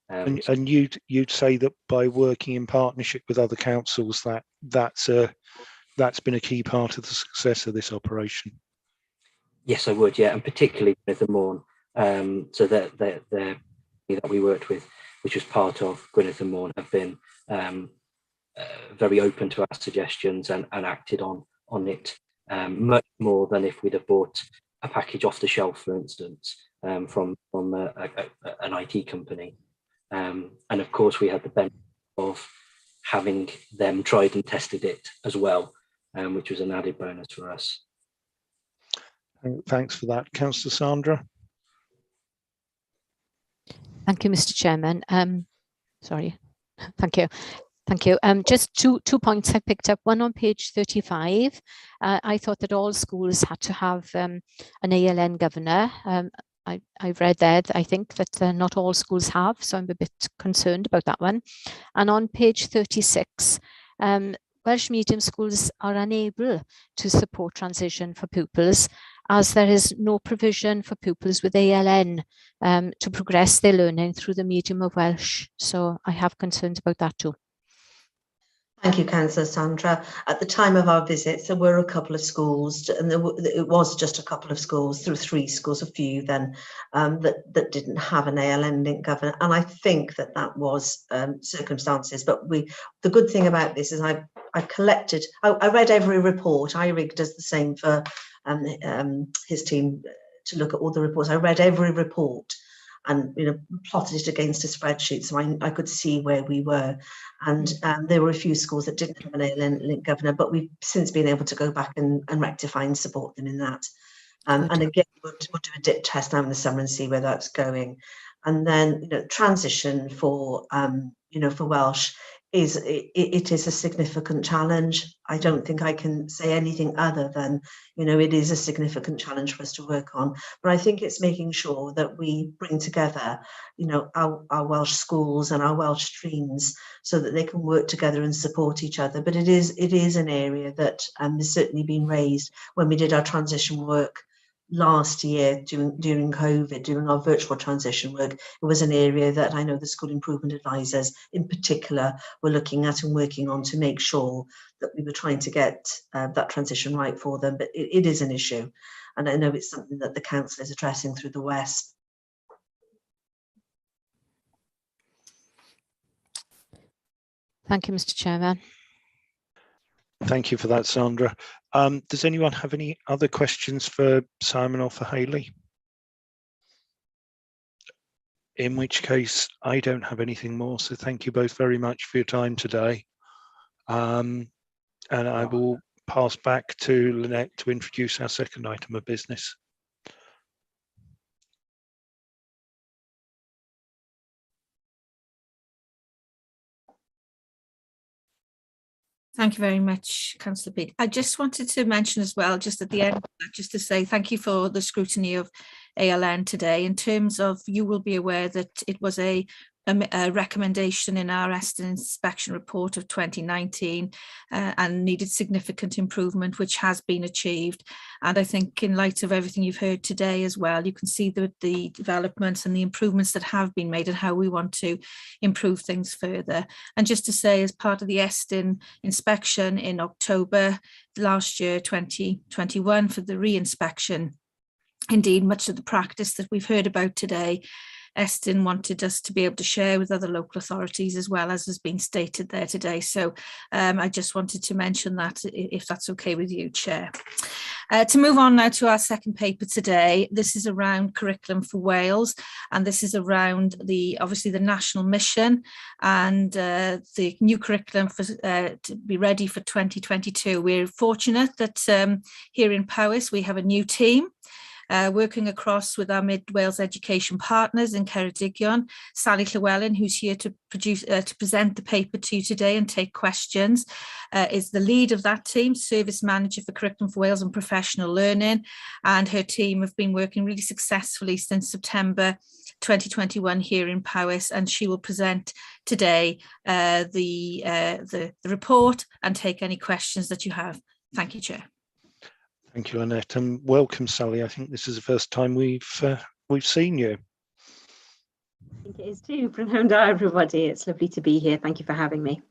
And you'd say that by working in partnership with other councils, that's been a key part of the success of this operation. Yes, I would, yeah, and particularly with the Morn. So that we worked with, which was part of Gwynedd and Morn, have been very open to our suggestions and acted on it much more than if we'd have bought a package off the shelf, for instance, from an IT company. And of course, we had the benefit of having them tried and tested it as well, which was an added bonus for us. Thanks for that. Councillor Sandra. Thank you, Mr. Chairman. Sorry, thank you. Thank you. Just two points I picked up. One on page 35. I thought that all schools had to have an ALN governor. I've read there, I think that not all schools have, so I'm a bit concerned about that one. And on page 36, Welsh medium schools are unable to support transition for pupils as there is no provision for pupils with ALN to progress their learning through the medium of Welsh. So I have concerns about that too. Thank you, Councillor Sandra. At the time of our visits, there were a couple of schools, and it was just a couple of schools, through 3 schools, a few then, that didn't have an ALN link governor. And I think that was circumstances. But the good thing about this is I read every report. IRIG does the same for his team to look at all the reports. I read every report and plotted it against a spreadsheet, so I could see where we were. And there were a few schools that didn't have an ALN link governor, but we've since been able to go back and rectify and support them in that. And again, we'll do a dip test now in the summer and see where that's going. And then transition for for Welsh it is a significant challenge. I don't think I can say anything other than, it is a significant challenge for us to work on. But I think it's making sure that we bring together, our Welsh schools and our Welsh streams so that they can work together and support each other. But it is an area that has certainly been raised when we did our transition work last year during COVID, doing our virtual transition work. It was an area that I know the school improvement advisors in particular were looking at and working on to make sure that we were trying to get that transition right for them. But it is an issue, and I know it's something that the council is addressing through the West. Thank you, Mr. Chairman. Thank you for that, Sandra. Does anyone have any other questions for Simon or for Hayley? In which case, I don't have anything more. So thank you both very much for your time today. And I will pass back to Lynette to introduce our second item of business. Thank you very much, Councillor Pete. I just wanted to mention as well, just at the end, just to say thank you for the scrutiny of ALN today. In terms of, you will be aware that it was a recommendation in our Eston inspection report of 2019 and needed significant improvement, which has been achieved. And I think in light of everything you've heard today as well, you can see the developments and the improvements that have been made and how we want to improve things further. And just to say, as part of the Eston inspection in October last year, 2021, for the re-inspection, indeed, much of the practice that we've heard about today, Eston wanted us to be able to share with other local authorities, as well as has been stated there today. So I just wanted to mention that, if that's okay with you, Chair. To move on now to our second paper today, this is around curriculum for Wales, and this is around obviously the national mission and the new curriculum for to be ready for 2022. We're fortunate that here in Powys we have a new team working across with our Mid Wales education partners in Ceredigion. Sally Llewellyn, who's here to present the paper to you today and take questions, is the lead of that team, Service Manager for Curriculum for Wales and Professional Learning, and her team have been working really successfully since September 2021 here in Powys, and she will present today the report and take any questions that you have. Thank you, Chair. Thank you, Lynette, and welcome, Sally. I think this is the first time we've seen you. I think it is too. Pronounced everybody. It's lovely to be here. Thank you for having me.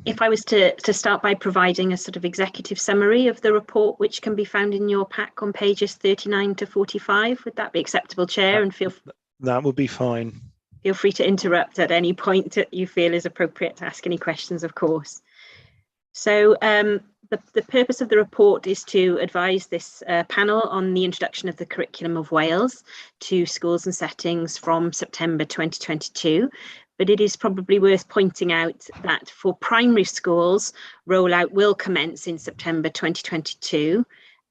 If I was to start by providing a sort of executive summary of the report, which can be found in your pack on pages 39 to 45, would that be acceptable, Chair? And that would be fine. Feel free to interrupt at any point that you feel is appropriate to ask any questions, of course. So the purpose of the report is to advise this panel on the introduction of the curriculum of Wales to schools and settings from September 2022. But it is probably worth pointing out that for primary schools, rollout will commence in September 2022.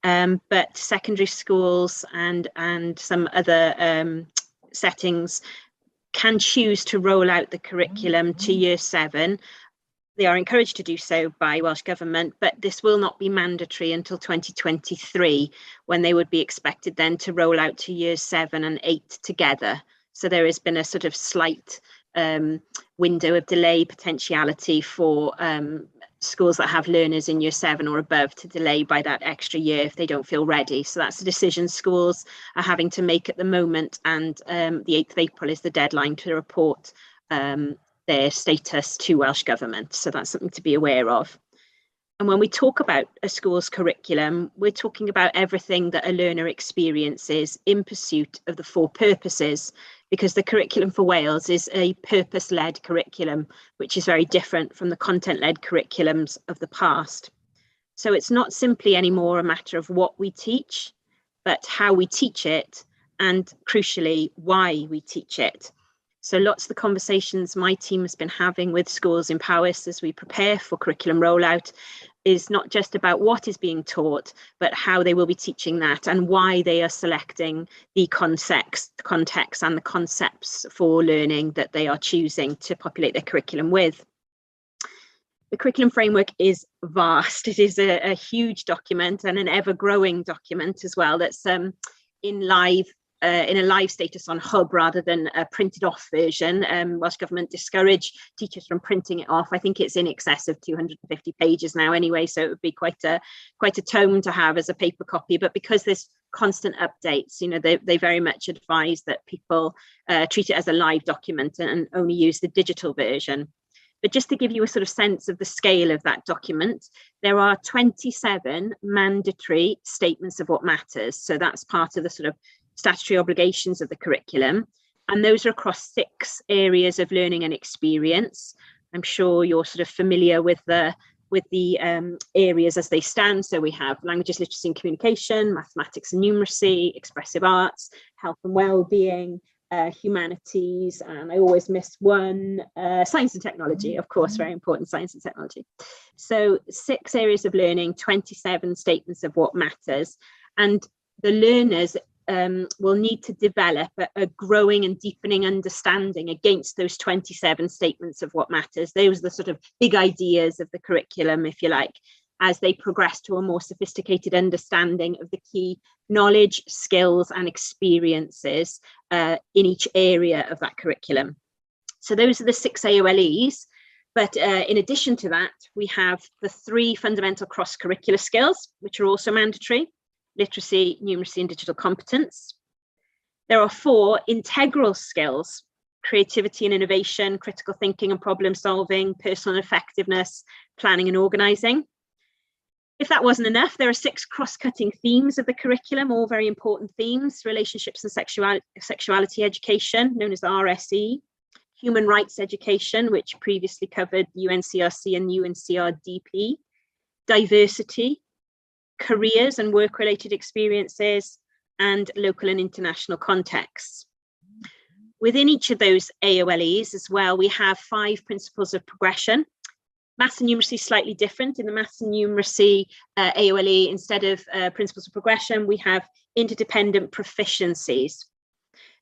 But secondary schools and some other settings can choose to roll out the curriculum to Year 7. They are encouraged to do so by Welsh Government, but this will not be mandatory until 2023, when they would be expected then to roll out to Years 7 and 8 together. So there has been a sort of slight window of delay potentiality for schools that have learners in Year 7 or above to delay by that extra year if they don't feel ready. So that's a decision schools are having to make at the moment, and the 8th of April is the deadline to report their status to Welsh Government. So that's something to be aware of. And when we talk about a school's curriculum, we're talking about everything that a learner experiences in pursuit of the 4 purposes, because the curriculum for Wales is a purpose-led curriculum, which is very different from the content-led curriculums of the past. So it's not simply anymore a matter of what we teach, but how we teach it, and crucially, why we teach it. So lots of the conversations my team has been having with schools in Powys as we prepare for curriculum rollout is not just about what is being taught, but how they will be teaching that and why they are selecting the context and the concepts for learning that they are choosing to populate their curriculum with. The curriculum framework is vast. It is a huge document and an ever-growing document as well, that's in a live status on Hub rather than a printed off version. Welsh Government discourage teachers from printing it off. I think it's in excess of 250 pages now anyway, so it would be quite a tome to have as a paper copy. But because there's constant updates, you know, they very much advise that people treat it as a live document and only use the digital version. But just to give you a sort of sense of the scale of that document, there are 27 mandatory statements of what matters. So that's part of the sort of statutory obligations of the curriculum, and those are across 6 areas of learning and experience. I'm sure you're sort of familiar with the areas as they stand. So we have languages, literacy and communication, mathematics and numeracy, expressive arts, health and well-being, humanities, and I always miss one, science and technology, of course, very important, science and technology. So 6 areas of learning, 27 statements of what matters, and the learners will need to develop a growing and deepening understanding against those 27 statements of what matters. Those are the sort of big ideas of the curriculum, if you like, as they progress to a more sophisticated understanding of the key knowledge, skills and experiences in each area of that curriculum. So those are the 6 AOLEs. But in addition to that, we have the 3 fundamental cross-curricular skills, which are also mandatory: literacy, numeracy and digital competence. There are 4 integral skills: creativity and innovation, critical thinking and problem solving, personal effectiveness, planning and organising. If that wasn't enough, there are 6 cross-cutting themes of the curriculum, all very important themes: relationships and sexuality education, known as RSE, human rights education, which previously covered UNCRC and UNCRDP, diversity, careers and work-related experiences, and local and international contexts. Within each of those AOLEs as well, we have 5 principles of progression. Maths and numeracy is slightly different. In the maths and numeracy AOLE, instead of principles of progression, we have interdependent proficiencies.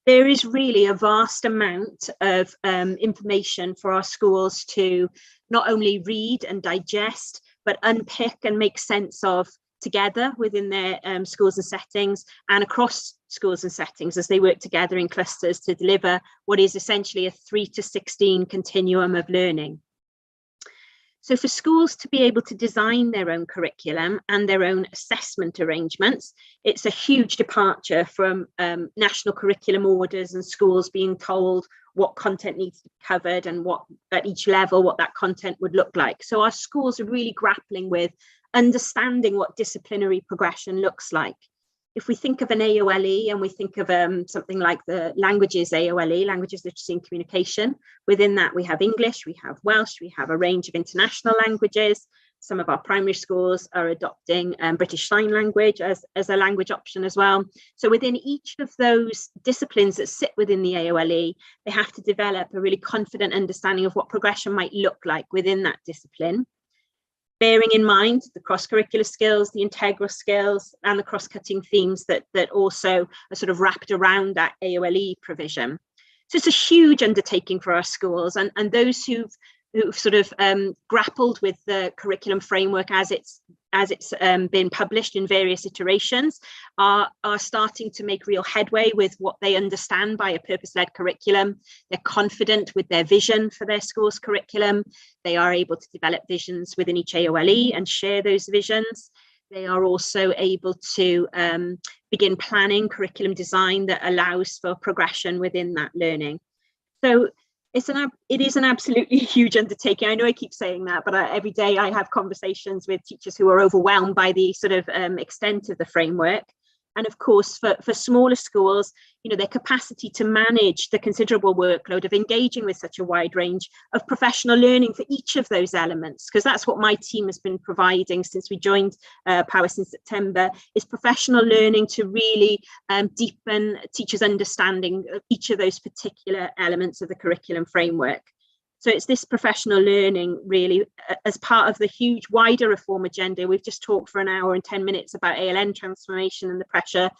There is really a vast amount of information for our schools to not only read and digest, but unpick and make sense of together within their schools and settings and across schools and settings as they work together in clusters to deliver what is essentially a 3 to 16 continuum of learning. So for schools to be able to design their own curriculum and their own assessment arrangements, it's a huge departure from national curriculum orders and schools being told what content needs to be covered and what at each level what that content would look like. So our schools are really grappling with understanding what disciplinary progression looks like. If we think of an AOLE and we think of something like the languages AOLE, languages, literacy and communication, within that we have English, we have Welsh, we have a range of international languages. Some of our primary schools are adopting British Sign Language as a language option as well. So within each of those disciplines that sit within the AOLE, they have to develop a really confident understanding of what progression might look like within that discipline, bearing in mind the cross-curricular skills, the integral skills, and the cross-cutting themes that also are sort of wrapped around that AOLE provision. So it's a huge undertaking for our schools, and those who've sort of grappled with the curriculum framework as it's been published in various iterations are starting to make real headway with what they understand by a purpose-led curriculum. They're confident with their vision for their school's curriculum. They are able to develop visions within each AOLE and share those visions. They are also able to begin planning curriculum design that allows for progression within that learning. So it is an absolutely huge undertaking. I know I keep saying that, but every day I have conversations with teachers who are overwhelmed by the sort of extent of the framework. And of course, for smaller schools, you know, their capacity to manage the considerable workload of engaging with such a wide range of professional learning for each of those elements, because that's what my team has been providing since we joined Powys in September, is professional learning to really deepen teachers' understanding of each of those particular elements of the curriculum framework. So it's this professional learning really as part of the huge wider reform agenda. We've just talked for an hour and 10 minutes about ALN transformation and the pressure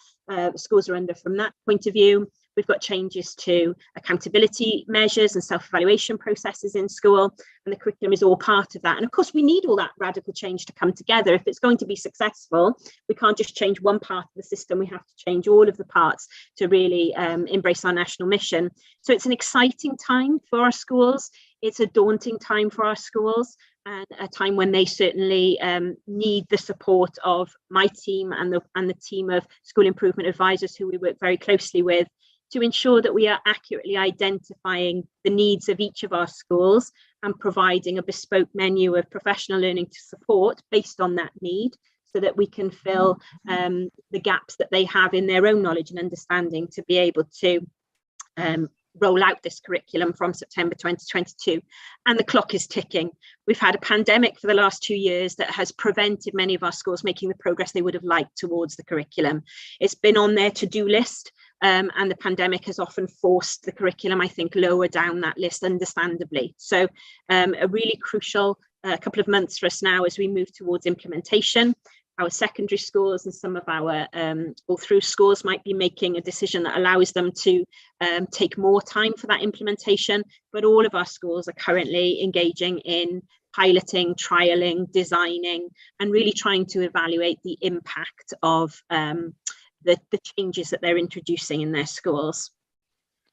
schools are under from that point of view. We've got changes to accountability measures and self-evaluation processes in school, and the curriculum is all part of that. And of course, we need all that radical change to come together. If it's going to be successful, we can't just change one part of the system. We have to change all of the parts to really embrace our national mission. So it's an exciting time for our schools. It's a daunting time for our schools, and a time when they certainly need the support of my team and the team of school improvement advisors who we work very closely with, to ensure that we are accurately identifying the needs of each of our schools and providing a bespoke menu of professional learning to support based on that need, so that we can fill the gaps that they have in their own knowledge and understanding to be able to roll out this curriculum from September 2022. And the clock is ticking. We've had a pandemic for the last 2 years that has prevented many of our schools making the progress they would have liked towards the curriculum. It's been on their to-do list, and the pandemic has often forced the curriculum, I think, lower down that list, understandably. So a really crucial couple of months for us now as we move towards implementation. Our secondary schools and some of our all through schools might be making a decision that allows them to take more time for that implementation, but all of our schools are currently engaging in piloting, trialing, designing, and really trying to evaluate the impact of the changes that they're introducing in their schools.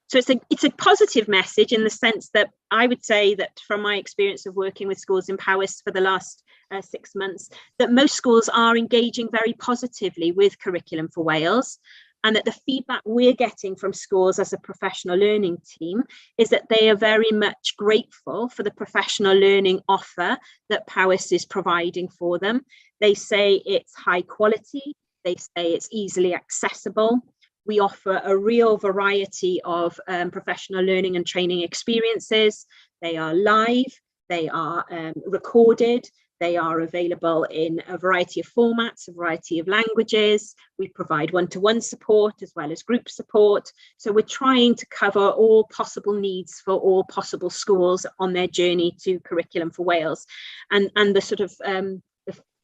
So it's a positive message in the sense that I would say that from my experience of working with schools in Powys for the last 6 months, that most schools are engaging very positively with Curriculum for Wales, and that the feedback we're getting from schools as a professional learning team is that they are very much grateful for the professional learning offer that Powys is providing for them. They say it's high quality, they say it's easily accessible. We offer a real variety of professional learning and training experiences. They are live, they are recorded, they are available in a variety of formats, a variety of languages. We provide one-to-one support as well as group support. So we're trying to cover all possible needs for all possible schools on their journey to Curriculum for Wales. And the sort of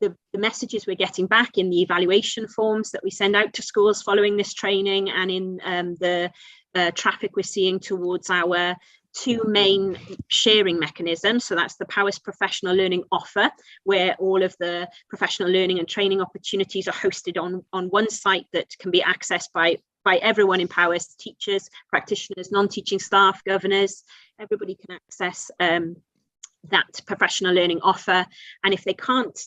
the messages we're getting back in the evaluation forms that we send out to schools following this training, and in the traffic we're seeing towards our 2 main sharing mechanisms. So that's the Powys Professional Learning Offer, where all of the professional learning and training opportunities are hosted on one site that can be accessed by everyone in Powys: teachers, practitioners, non-teaching staff, governors. Everybody can access that professional learning offer. And if they can't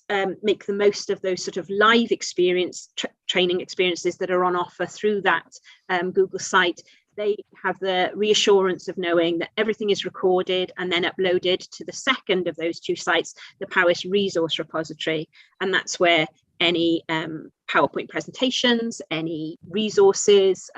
make the most of those sort of live experience training experiences that are on offer through that Google site, they have the reassurance of knowing that everything is recorded and then uploaded to the second of those 2 sites, the Powys resource repository. And that's where any PowerPoint presentations, any resources,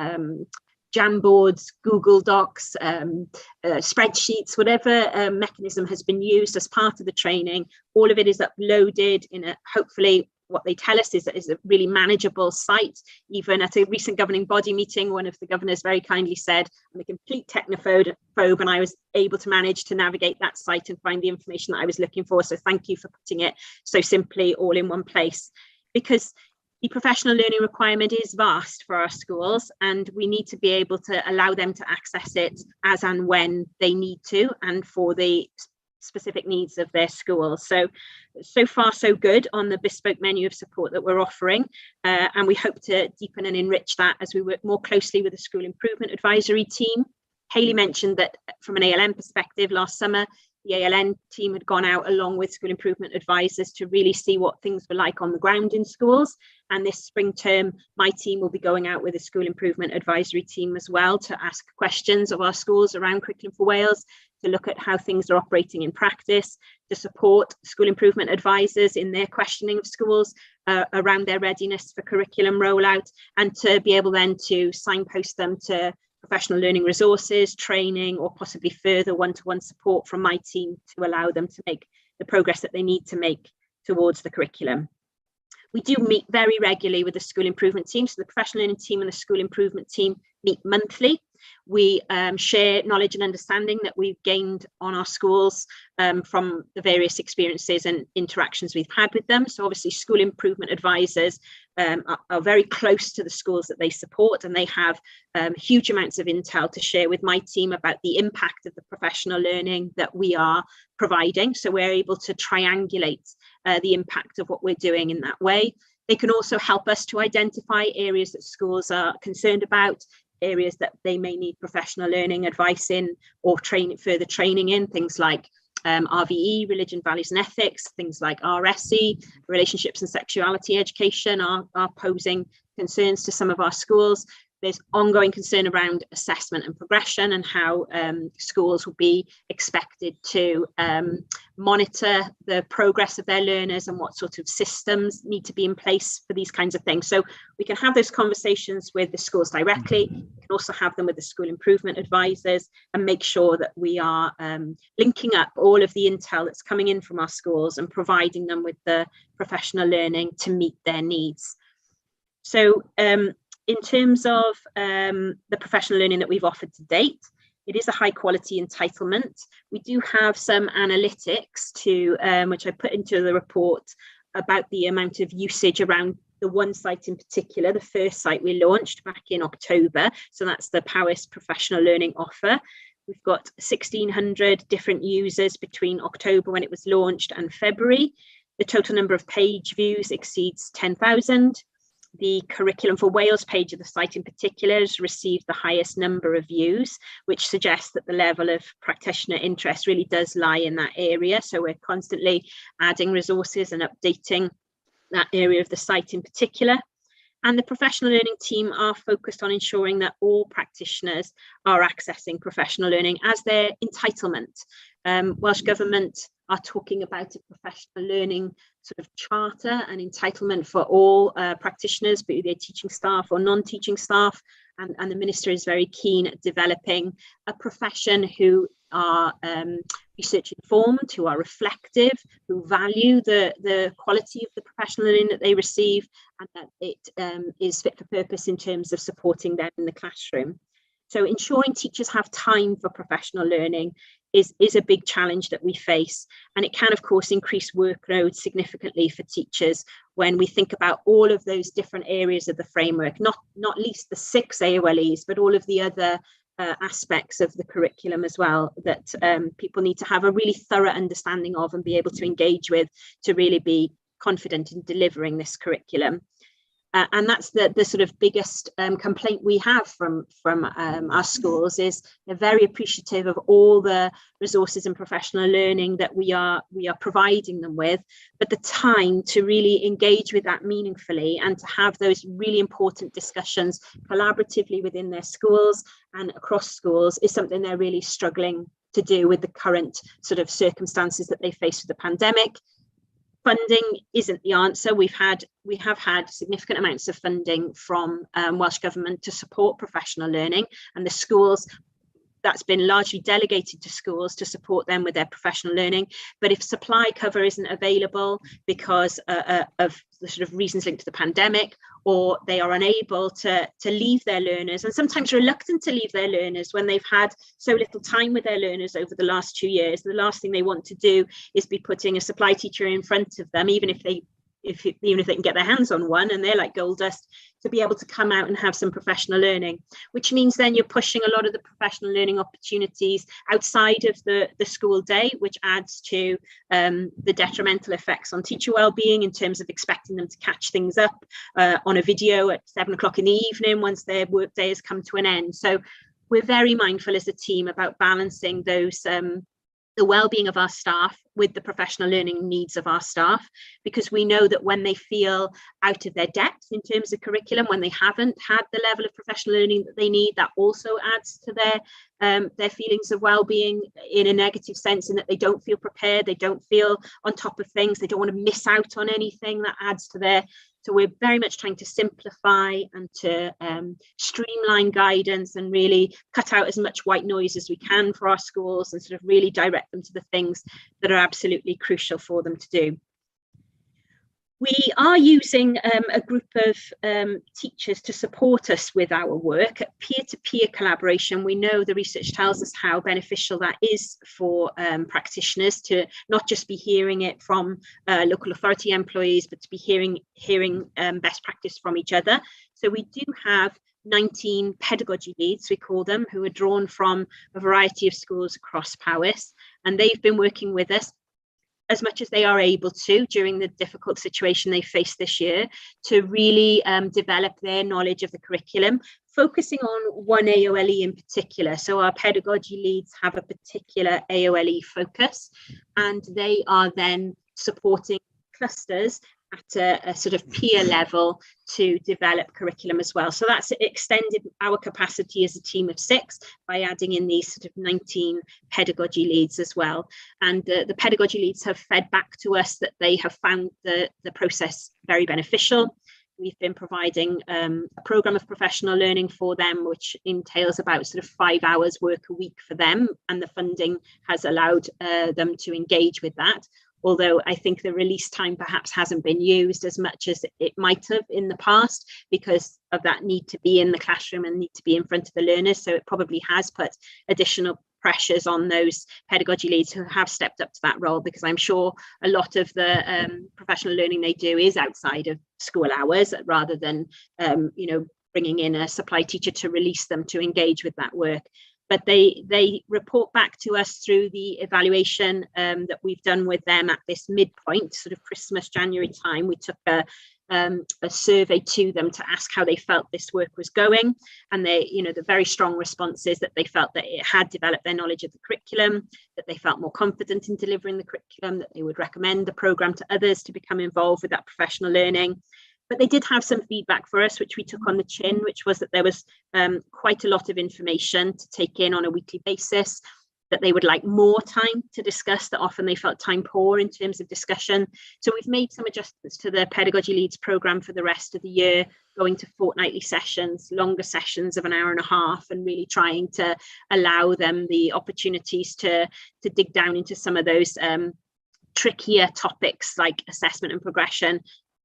Jamboards, Google Docs, spreadsheets, whatever mechanism has been used as part of the training, all of it is uploaded in a, hopefully, what they tell us is a really manageable site. Even at a recent governing body meeting, one of the governors very kindly said, I'm a complete technophobe, and I was able to manage to navigate that site and find the information that I was looking for. So thank you for putting it so simply all in one place. Because the professional learning requirement is vast for our schools, and we need to be able to allow them to access it as and when they need to, and for the specific needs of their schools. So far so good on the bespoke menu of support that we're offering, and we hope to deepen and enrich that as we work more closely with the School Improvement Advisory team. Hayley mentioned that from an ALN perspective last summer, the ALN team had gone out along with school improvement advisors to really see what things were like on the ground in schools. And this spring term, my team will be going out with a school improvement advisory team as well to ask questions of our schools around Curriculum for Wales, to look at how things are operating in practice, to support school improvement advisors in their questioning of schools around their readiness for curriculum rollout, and to be able then to signpost them to professional learning resources, training, or possibly further one-to-one support from my team to allow them to make the progress that they need to make towards the curriculum. We do meet very regularly with the school improvement team. So the professional learning team and the school improvement team meet monthly. We share knowledge and understanding that we've gained on our schools from the various experiences and interactions we've had with them. So obviously school improvement advisors are very close to the schools that they support, and they have huge amounts of intel to share with my team about the impact of the professional learning that we are providing. So we're able to triangulate the impact of what we're doing in that way. They can also help us to identify areas that schools are concerned about, areas that they may need professional learning advice in, or further training in, things like RVE, religion, values and ethics, things like RSE, relationships and sexuality education are posing concerns to some of our schools. There's ongoing concern around assessment and progression, and how schools will be expected to monitor the progress of their learners, and what sort of systems need to be in place for these kinds of things. So we can have those conversations with the schools directly. We can also have them with the school improvement advisors, and make sure that we are linking up all of the intel that's coming in from our schools and providing them with the professional learning to meet their needs. So in terms of the professional learning that we've offered to date, it is a high quality entitlement. We do have some analytics to which I put into the report about the amount of usage around the one site in particular, the first site we launched back in October. So that's the Powys Professional Learning Offer. We've got 1,600 different users between October, when it was launched, and February. The total number of page views exceeds 10,000. The Curriculum for Wales page of the site in particular has received the highest number of views, which suggests that the level of practitioner interest really does lie in that area. So we're constantly adding resources and updating that area of the site in particular. And the professional learning team are focused on ensuring that all practitioners are accessing professional learning as their entitlement. Welsh Government are talking about a professional learning sort of charter and entitlement for all practitioners, be they teaching staff or non-teaching staff. And the Minister is very keen at developing a profession who are research informed, who are reflective, who value the quality of the professional learning that they receive, and that it is fit for purpose in terms of supporting them in the classroom. So ensuring teachers have time for professional learning is a big challenge that we face, and it can of course increase workload significantly for teachers when we think about all of those different areas of the framework, not least the 6 AOLEs, but all of the other aspects of the curriculum as well, that people need to have a really thorough understanding of and be able to engage with to really be confident in delivering this curriculum. And that's the sort of biggest complaint we have from our schools, is they're very appreciative of all the resources and professional learning that we are providing them with, but the time to really engage with that meaningfully and to have those really important discussions collaboratively within their schools and across schools is something they're really struggling to do with the current sort of circumstances that they face with the pandemic. Funding isn't the answer. We have had significant amounts of funding from Welsh Government to support professional learning, and the schools, that's been largely delegated to schools to support them with their professional learning. But if supply cover isn't available because of the sort of reasons linked to the pandemic, or they are unable to leave their learners, and sometimes reluctant to leave their learners when they've had so little time with their learners over the last 2 years, the last thing they want to do is be putting a supply teacher in front of them, even if they can get their hands on one and they're like gold dust, to be able to come out and have some professional learning, which means then you're pushing a lot of the professional learning opportunities outside of the school day, which adds to the detrimental effects on teacher well-being in terms of expecting them to catch things up on a video at 7 o'clock in the evening once their work day has come to an end. So we're very mindful as a team about balancing those the well-being of our staff with the professional learning needs of our staff, because we know that when they feel out of their depth in terms of curriculum, when they haven't had the level of professional learning that they need, that also adds to their feelings of well-being in a negative sense, in that they don't feel prepared, they don't feel on top of things, they don't want to miss out on anything. That adds to their. So we're very much trying to simplify and to streamline guidance and really cut out as much white noise as we can for our schools, and sort of really direct them to the things that are absolutely crucial for them to do. We are using a group of teachers to support us with our work. Peer-to-peer collaboration, we know the research tells us how beneficial that is for practitioners to not just be hearing it from local authority employees, but to be hearing best practice from each other. So we do have 19 pedagogy leads, we call them, who are drawn from a variety of schools across Powys, and they've been working with us as much as they are able to during the difficult situation they faced this year to really develop their knowledge of the curriculum, focusing on one AOLE in particular. So our pedagogy leads have a particular AOLE focus, and they are then supporting clusters at a sort of peer level to develop curriculum as well. So that's extended our capacity as a team of 6 by adding in these sort of 19 pedagogy leads as well. And the pedagogy leads have fed back to us that they have found the process very beneficial. We've been providing a programme of professional learning for them, which entails about sort of 5 hours work a week for them, and the funding has allowed them to engage with that. Although I think the release time perhaps hasn't been used as much as it might have in the past because of that need to be in the classroom and need to be in front of the learners. So it probably has put additional pressures on those pedagogy leads who have stepped up to that role, because I'm sure a lot of the professional learning they do is outside of school hours rather than, bringing in a supply teacher to release them to engage with that work. But they report back to us through the evaluation that we've done with them at this midpoint, sort of Christmas, January time. We took a survey to them to ask how they felt this work was going. And they, the very strong responses that they felt that it had developed their knowledge of the curriculum, that they felt more confident in delivering the curriculum, that they would recommend the programme to others to become involved with that professional learning. But they did have some feedback for us, which we took on the chin, which was that there was quite a lot of information to take in on a weekly basis, that they would like more time to discuss, that often they felt time poor in terms of discussion. So we've made some adjustments to the Pedagogy Leads programme for the rest of the year, going to fortnightly sessions, longer sessions of an hour and a half, and really trying to allow them the opportunities to dig down into some of those trickier topics like assessment and progression,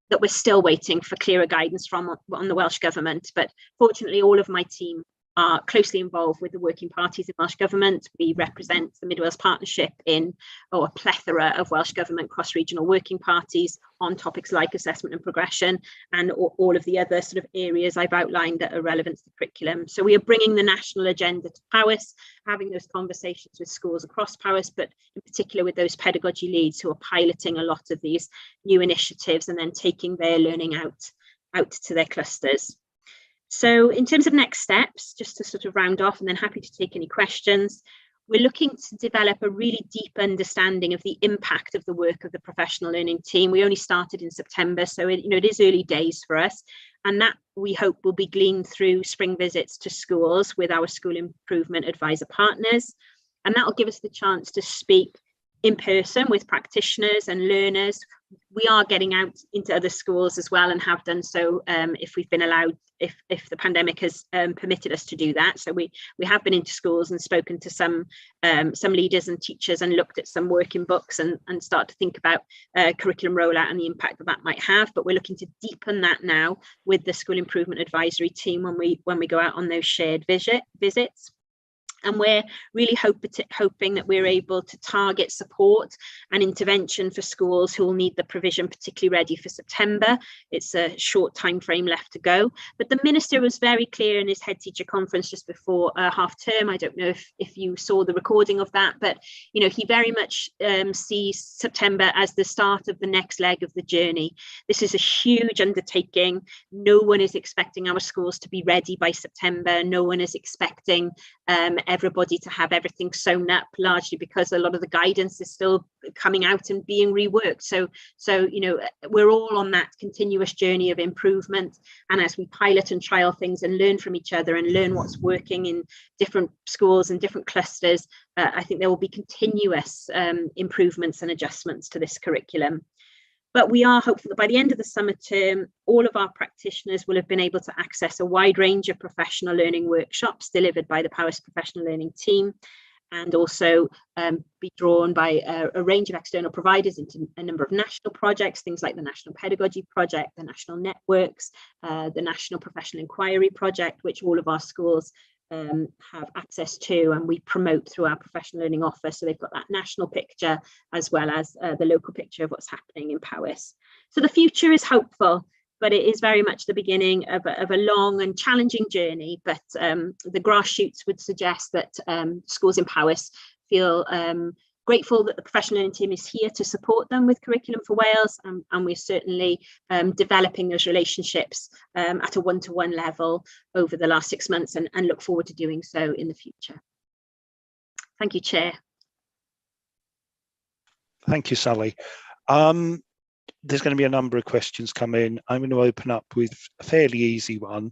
that we're still waiting for clearer guidance from on the Welsh Government. But fortunately, all of my team are closely involved with the working parties of Welsh Government. We represent the Mid Wales Partnership in a plethora of Welsh Government cross-regional working parties on topics like assessment and progression, and all of the other sort of areas I've outlined that are relevant to the curriculum. So we are bringing the national agenda to Powys, having those conversations with schools across Powys, but in particular with those pedagogy leads who are piloting a lot of these new initiatives and then taking their learning out to their clusters. So in terms of next steps, just to sort of round off, and then happy to take any questions, we're looking to develop a really deep understanding of the impact of the work of the professional learning team. We only started in September, so it is early days for us, and that we hope will be gleaned through spring visits to schools with our school improvement advisor partners, and that will give us the chance to speak in person with practitioners and learners. We are getting out into other schools as well, and have done so if we've been allowed, if the pandemic has permitted us to do that. So we have been into schools and spoken to some leaders and teachers and looked at some working books and start to think about curriculum rollout and the impact that might have. But we're looking to deepen that now with the School Improvement Advisory team when we go out on those shared visits. And we're really hoping that we're able to target support and intervention for schools who will need the provision particularly ready for September. It's a short time frame left to go. But the Minister was very clear in his head teacher conference just before half term. I don't know if you saw the recording of that, but he very much sees September as the start of the next leg of the journey. This is a huge undertaking. No one is expecting our schools to be ready by September. No one is expecting everybody to have everything sewn up, largely because a lot of the guidance is still coming out and being reworked. So we're all on that continuous journey of improvement, and as we pilot and trial things and learn from each other and learn what's working in different schools and different clusters, I think there will be continuous improvements and adjustments to this curriculum. But we are hopeful that by the end of the summer term, all of our practitioners will have been able to access a wide range of professional learning workshops delivered by the Powys Professional Learning team. and also be drawn by a range of external providers into a number of national projects, things like the National Pedagogy Project, the National Networks, the National Professional Inquiry Project, which all of our schools have access to, and we promote through our Professional Learning Office. So they've got that national picture as well as the local picture of what's happening in Powys. So the future is hopeful, but it is very much the beginning of a long and challenging journey. But the grass shoots would suggest that schools in Powys feel grateful that the professional learning team is here to support them with Curriculum for Wales, and we're certainly developing those relationships at a one-to-one level over the last 6 months, and look forward to doing so in the future. Thank you, Chair. Thank you, Sally. There's going to be a number of questions come in. I'm going to open up with a fairly easy one.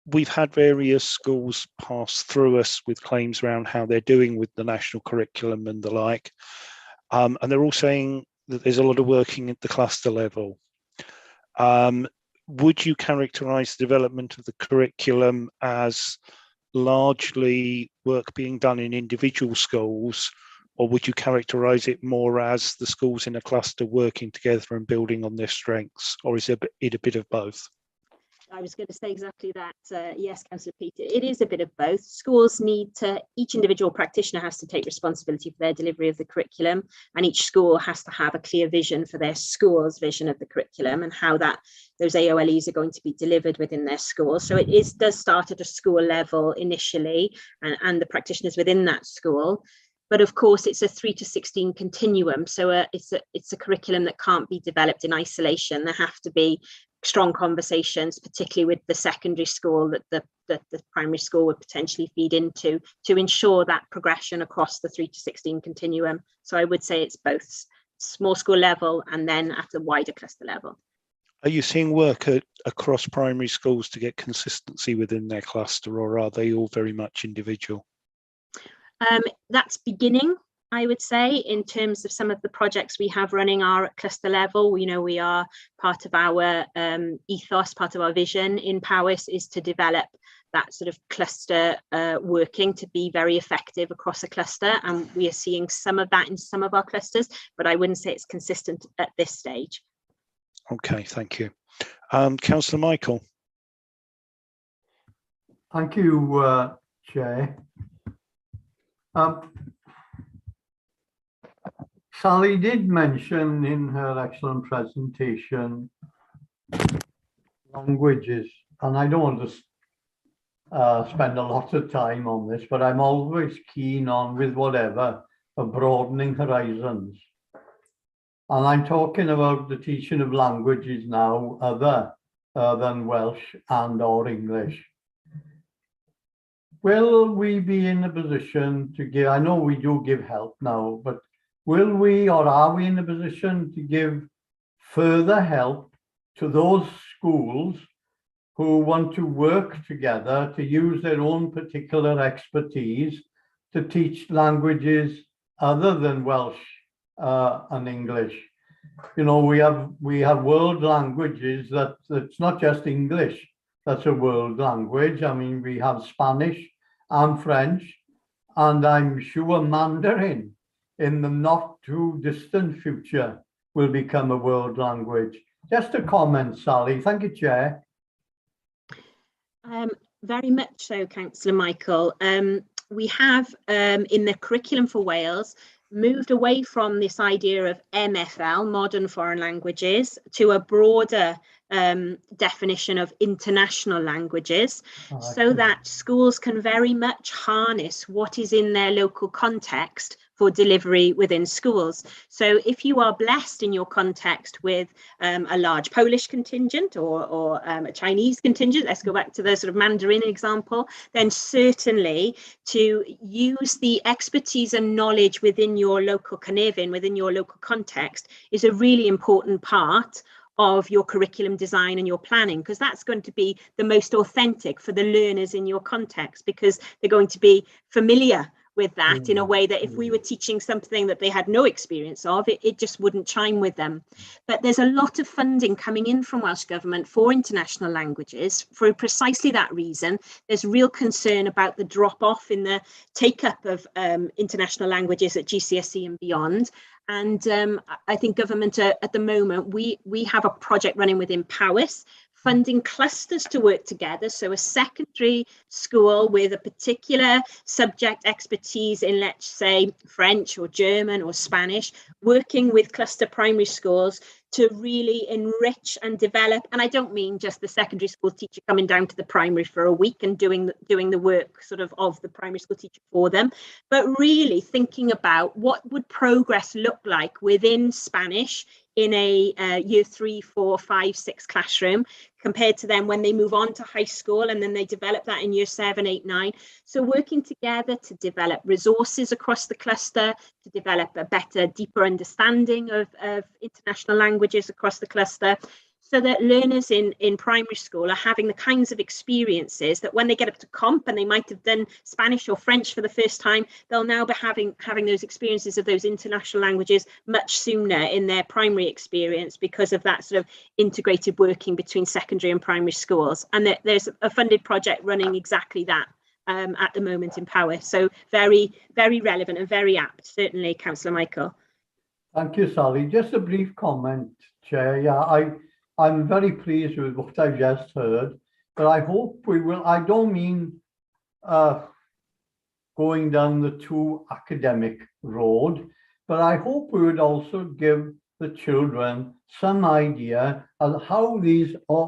We've had various schools pass through us with claims around how they're doing with the national curriculum and the like. And they're all saying that there's a lot of working at the cluster level. Would you characterise the development of the curriculum as largely work being done in individual schools, or would you characterise it more as the schools in a cluster working together and building on their strengths, or is it a bit of both? I was going to say exactly that. Yes, Councillor Peter, it is a bit of both. Schools need to, each individual practitioner has to take responsibility for their delivery of the curriculum, and each school has to have a clear vision for their school's vision of the curriculum and how those AOLEs are going to be delivered within their school. So it does start at a school level initially, and the practitioners within that school. But of course, it's a 3 to 16 continuum. So it's a curriculum that can't be developed in isolation. There have to be strong conversations, particularly with the secondary school that the primary school would potentially feed into, to ensure that progression across the 3 to 16 continuum. So I would say it's both small school level and then at a wider cluster level. Are you seeing work across primary schools to get consistency within their cluster, or are they all very much individual? That's beginning, I would say, in terms of some of the projects we have running are at cluster level. You know, we are part of our ethos, part of our vision in Powys is to develop that sort of cluster working to be very effective across a cluster. And we are seeing some of that in some of our clusters, but I wouldn't say it's consistent at this stage. Okay, thank you. Councillor Michael. Thank you, Chair. Sally did mention in her excellent presentation languages, and I don't want to spend a lot of time on this, but I'm always keen on, with whatever, broadening horizons. And I'm talking about the teaching of languages now other than Welsh and or English. Will we be in a position to give, I know we do give help now, but will we, or are we in a position to give further help to those schools who want to work together to use their own particular expertise to teach languages other than Welsh and English? You know, we have world languages that's not just English, that's a world language. I mean, we have Spanish and French, and I'm sure Mandarin in the not too distant future will become a world language. Just a comment, Sally. Thank you, Chair. Very much so, Councillor Michael. We have in the Curriculum for Wales moved away from this idea of MFL, modern foreign languages, to a broader definition of international languages, so that schools can very much harness what is in their local context for delivery within schools. So if you are blessed in your context with a large Polish contingent or a Chinese contingent, let's go back to the sort of Mandarin example, then certainly to use the expertise and knowledge within your local Cynefin, within your local context, is a really important part of your curriculum design and your planning, because that's going to be the most authentic for the learners in your context, because they're going to be familiar with that in a way that if we were teaching something that they had no experience of, it just wouldn't chime with them. But there's a lot of funding coming in from Welsh Government for international languages for precisely that reason. There's real concern about the drop off in the take up of international languages at GCSE and beyond. And I think government at the moment, we have a project running within Powys, funding clusters to work together. So a secondary school with a particular subject expertise in, let's say, French or German or Spanish, working with cluster primary schools to really enrich and develop. And I don't mean just the secondary school teacher coming down to the primary for a week and doing the work sort of the primary school teacher for them, but really thinking about what would progress look like within Spanish in a year 3, 4, 5, 6 classroom compared to them when they move on to high school, and then they develop that in year 7, 8, 9. So working together to develop resources across the cluster, to develop a better, deeper understanding of international languages across the cluster, so that learners in primary school are having the kinds of experiences that when they get up to comp and they might have done Spanish or French for the first time, they'll now be having those experiences of those international languages much sooner in their primary experience because of that sort of integrated working between secondary and primary schools. And there's a funded project running exactly that at the moment in Powys. So very, very relevant and very apt, certainly, Councillor Michael. Thank you, Sally. Just a brief comment, Chair. Yeah, I'm very pleased with what I've just heard, but I hope we will, I don't mean going down the too academic road, but I hope we would also give the children some idea of how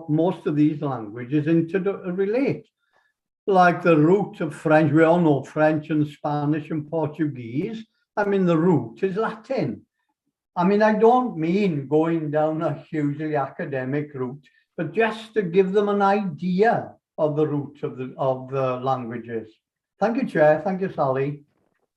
most of these languages interrelate. Like the root of French, we all know French and Spanish and Portuguese. I mean, the root is Latin. I mean, I don't mean going down a hugely academic route, but just to give them an idea of the root of the languages. Thank you, Chair. Thank you, Sally.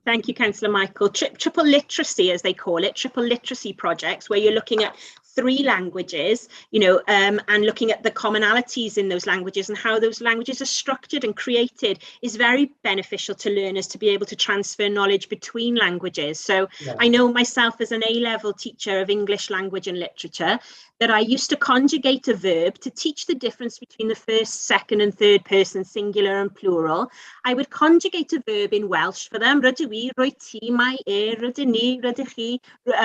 Thank you, Councillor Michael. Triple literacy, as they call it, triple literacy projects, where you're looking at 3 languages, and looking at the commonalities in those languages and how those languages are structured and created is very beneficial to learners to be able to transfer knowledge between languages. So yeah. I know myself as an A-level teacher of English language and literature that I used to conjugate a verb to teach the difference between the first, second and third person, singular and plural. I would conjugate a verb in Welsh for them. Rydw i, rwy ti, mae e, rydyn ni, rydych chi,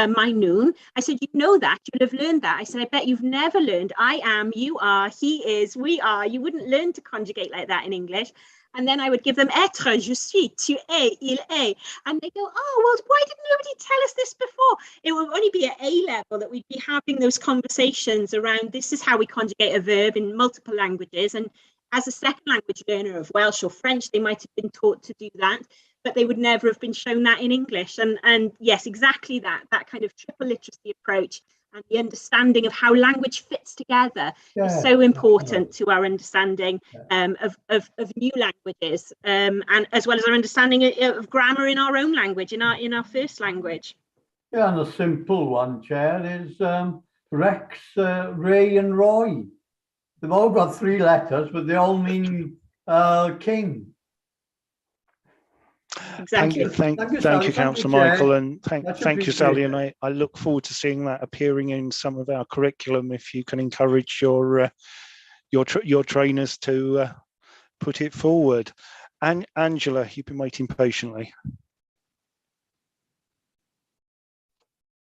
mae nhw'n. I said, you know that, you'll have learned that. I said, I bet you've never learned I am, you are, he is, we are. You wouldn't learn to conjugate like that in English. And then I would give them être, je suis, tu es, il est. And they go, oh, well, why didn't nobody tell us this before? It would only be at A level that we'd be having those conversations around this is how we conjugate a verb in multiple languages. And as a second language learner of Welsh or French, they might have been taught to do that, but they would never have been shown that in English. And yes, exactly that kind of triple literacy approach and the understanding of how language fits together is so important to our understanding of new languages, and as well as our understanding of grammar in our own language, in our first language. Yeah, and a simple one, Chair, is Rex, Ray and Roy. They've all got 3 letters, but they all mean king. Exactly. Thank you, Councillor Michael, and thank you, Sally. And I look forward to seeing that appearing in some of our curriculum. If you can encourage your trainers to put it forward. And Angela, you've been waiting patiently.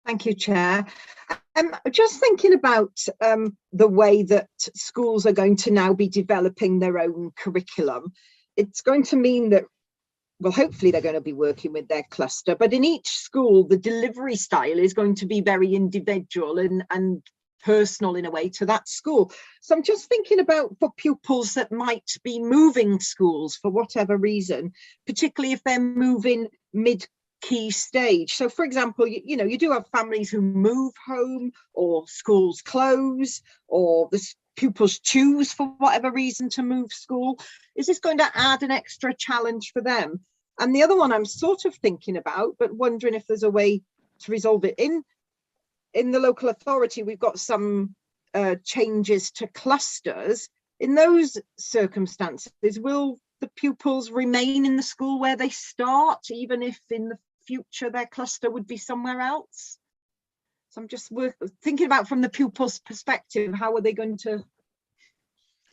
Thank you, Chair. Just thinking about the way that schools are going to now be developing their own curriculum. It's going to mean that, well, hopefully they're going to be working with their cluster, but in each school, the delivery style is going to be very individual and personal in a way to that school. So I'm just thinking about for pupils that might be moving schools for whatever reason, particularly if they're moving mid-key stage. So for example, you do have families who move home or schools close or the pupils choose for whatever reason to move school. Is this going to add an extra challenge for them? And the other one I'm sort of thinking about, but wondering if there's a way to resolve it. In the local authority, we've got some changes to clusters. In those circumstances, will the pupils remain in the school where they start, even if in the future their cluster would be somewhere else? So I'm just thinking about, from the pupils' perspective, how are they going to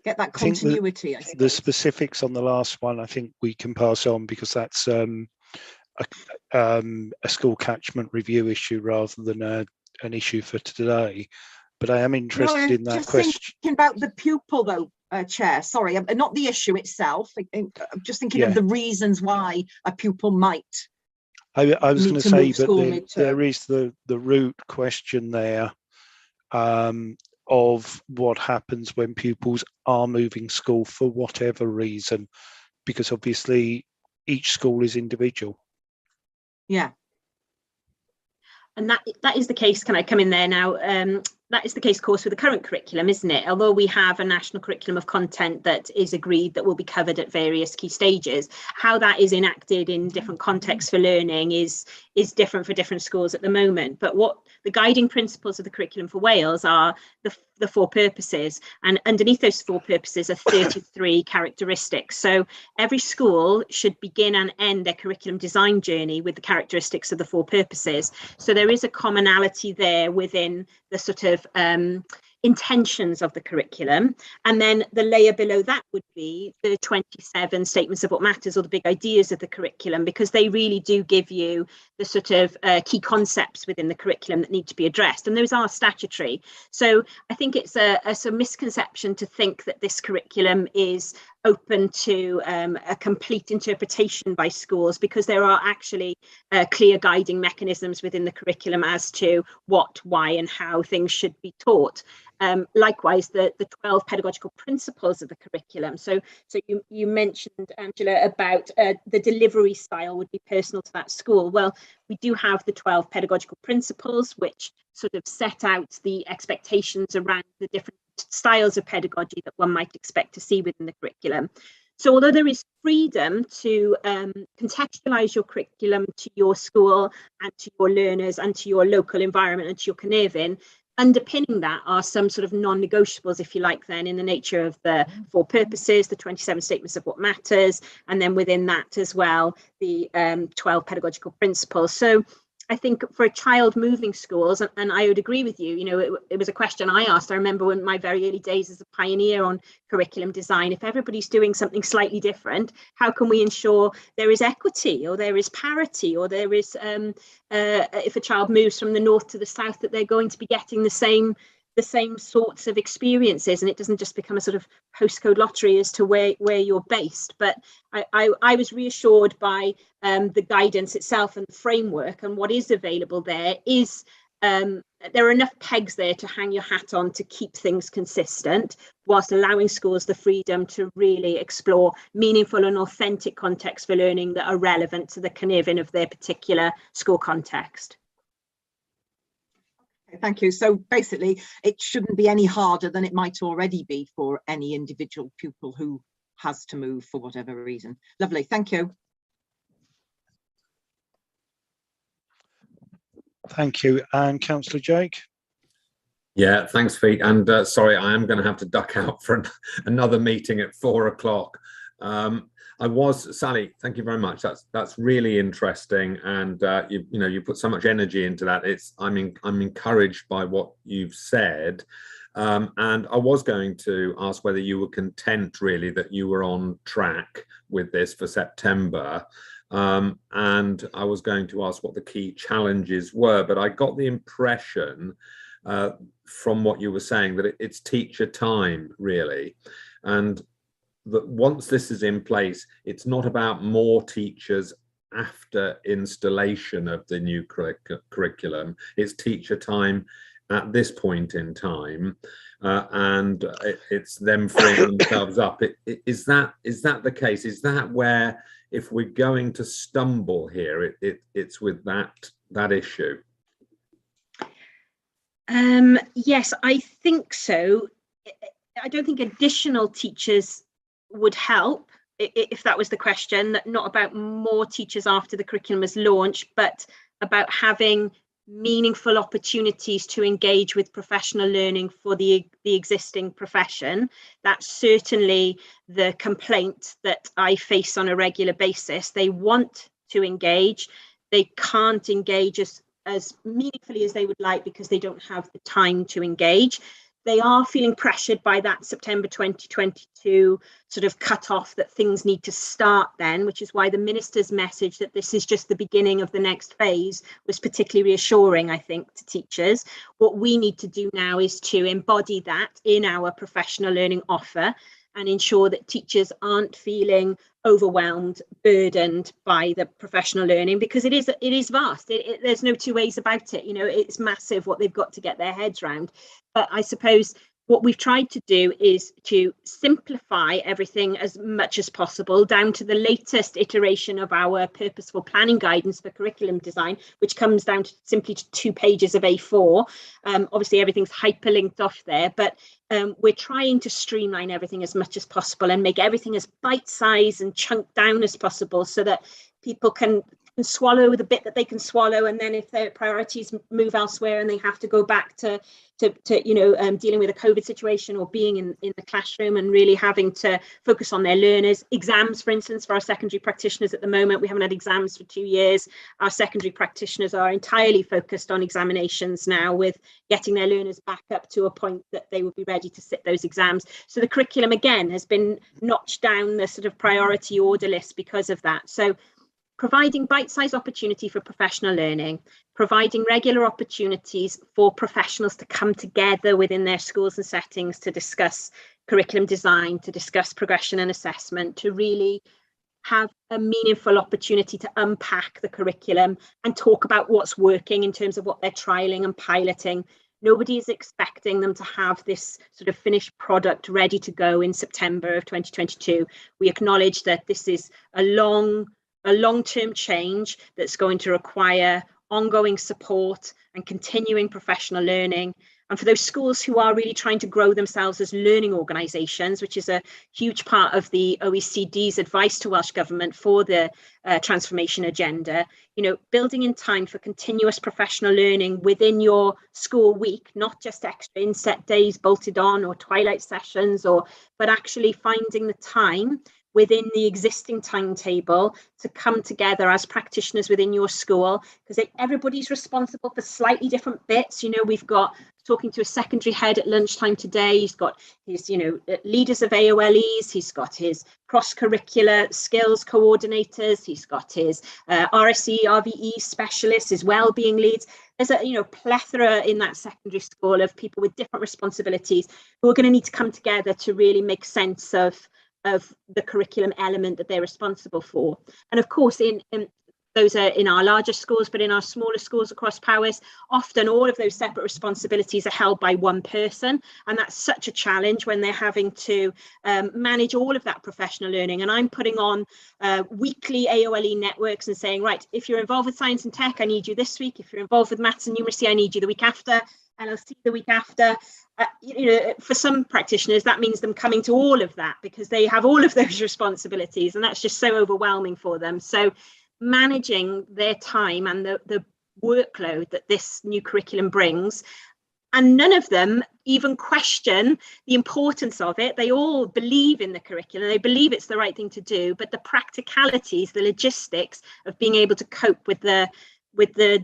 get that continuity? The specifics on the last one, I think we can pass on, because that's a school catchment review issue rather than an issue for today. But I am interested in that question. Thinking about the pupil, though, Chair. Sorry, not the issue itself. I'm just thinking of the reasons why a pupil might. I was going to say, but there is the root question there of what happens when pupils are moving school for whatever reason, because obviously each school is individual. Yeah. And that is the case. Can I come in there now? That is the case, of course, with the current curriculum, isn't it? Although we have a national curriculum of content that is agreed that will be covered at various key stages, how that is enacted in different contexts for learning is different for different schools at the moment. But what the guiding principles of the curriculum for Wales are the 4 purposes, and underneath those 4 purposes are 33 characteristics. So every school should begin and end their curriculum design journey with the characteristics of the 4 purposes. So there is a commonality there within the sort of intentions of the curriculum, and then the layer below that would be the 27 statements of what matters, or the big ideas of the curriculum, because they really do give you the sort of key concepts within the curriculum that need to be addressed, and those are statutory. So I think it's a misconception to think that this curriculum is open to a complete interpretation by schools, because there are actually clear guiding mechanisms within the curriculum as to what, why and how things should be taught. Likewise, the 12 pedagogical principles of the curriculum. So you mentioned, Angela, about the delivery style would be personal to that school. Well, we do have the 12 pedagogical principles, which sort of set out the expectations around the different styles of pedagogy that one might expect to see within the curriculum. So although there is freedom to contextualise your curriculum to your school and to your learners and to your local environment and to your Carnarvon, underpinning that are some sort of non-negotiables, if you like, then in the nature of the 4 purposes, the 27 statements of what matters, and then within that as well, the 12 pedagogical principles. So I think for a child moving schools, and I would agree with you, it was a question I asked. I remember in my very early days as a pioneer on curriculum design, if everybody's doing something slightly different, how can we ensure there is equity, or there is parity, or there is, if a child moves from the north to the south, that they're going to be getting the same sorts of experiences, and it doesn't just become a sort of postcode lottery as to where you're based. But I was reassured by the guidance itself and the framework, and what is available there is there are enough pegs there to hang your hat on to keep things consistent, whilst allowing schools the freedom to really explore meaningful and authentic contexts for learning that are relevant to the Carnarvon of their particular school context. Thank you. So basically, it shouldn't be any harder than it might already be for any individual pupil who has to move for whatever reason. Lovely. Thank you. Thank you. And Councillor Jake? Yeah, thanks, Pete. And sorry, I am going to have to duck out for another meeting at 4 o'clock. Sally, thank you very much. That's really interesting, and you put so much energy into that. I'm encouraged by what you've said, and I was going to ask whether you were content really that you were on track with this for September, and I was going to ask what the key challenges were, but I got the impression from what you were saying that it's teacher time really, and that once this is in place, it's not about more teachers after installation of the new curriculum. It's teacher time at this point in time, and it's them freeing themselves up. Is that the case? Is that where, if we're going to stumble here, it's with that issue? Yes, I think so. I don't think additional teachers would help, if that was the question. Not about more teachers after the curriculum is launched, but about having meaningful opportunities to engage with professional learning for the existing profession. That's certainly the complaint that I face on a regular basis. They want to engage, they can't engage as meaningfully as they would like because they don't have the time to engage. They are feeling pressured by that September 2022 sort of cut off that things need to start then, which is why the minister's message that this is just the beginning of the next phase was particularly reassuring, I think, to teachers. What we need to do now is to embody that in our professional learning offer and ensure that teachers aren't feeling overwhelmed, burdened by the professional learning, because it is vast. There's no two ways about it. You know, it's massive what they've got to get their heads around. But I suppose what we've tried to do is to simplify everything as much as possible down to the latest iteration of our purposeful planning guidance for curriculum design, which comes down to simply 2 pages of A4. Obviously, everything's hyperlinked off there, but we're trying to streamline everything as much as possible and make everything as bite-sized and chunked down as possible so that people can swallow the bit that they can swallow, and then if their priorities move elsewhere and they have to go back to dealing with a COVID situation or being in the classroom and really having to focus on their learners. Exams, for instance, for our secondary practitioners at the moment, we haven't had exams for 2 years. Our secondary practitioners are entirely focused on examinations now, with getting their learners back up to a point that they would be ready to sit those exams. So the curriculum, again, has been notched down the sort of priority order list because of that. So providing bite-sized opportunity for professional learning, providing regular opportunities for professionals to come together within their schools and settings to discuss curriculum design, to discuss progression and assessment, to really have a meaningful opportunity to unpack the curriculum and talk about what's working in terms of what they're trialing and piloting. Nobody is expecting them to have this sort of finished product ready to go in September of 2022. We acknowledge that this is a long-term change that's going to require ongoing support and continuing professional learning. And for those schools who are really trying to grow themselves as learning organisations, which is a huge part of the OECD's advice to Welsh Government for the transformation agenda, building in time for continuous professional learning within your school week, not just extra inset days bolted on or twilight sessions, but actually finding the time within the existing timetable to come together as practitioners within your school, because everybody's responsible for slightly different bits. We've got talking to a secondary head at lunchtime today. He's got his, leaders of AOLEs. He's got his cross-curricular skills coordinators. He's got his RSE, RVE specialists, his wellbeing leads. There's a plethora in that secondary school of people with different responsibilities who are going to need to come together to really make sense of the curriculum element that they're responsible for. And of course, those are in our larger schools, but in our smaller schools across Powys, often all of those separate responsibilities are held by one person. And that's such a challenge when they're having to manage all of that professional learning. And I'm putting on weekly AOLE networks and saying, right, if you're involved with science and tech, I need you this week. If you're involved with maths and numeracy, I need you the week after. And I'll see you the week after. For some practitioners, that means them coming to all of that because they have all of those responsibilities, and that's just so overwhelming for them. So managing their time and the workload that this new curriculum brings, and none of them even question the importance of it. They all believe in the curriculum, they believe it's the right thing to do, but the practicalities, the logistics of being able to cope with the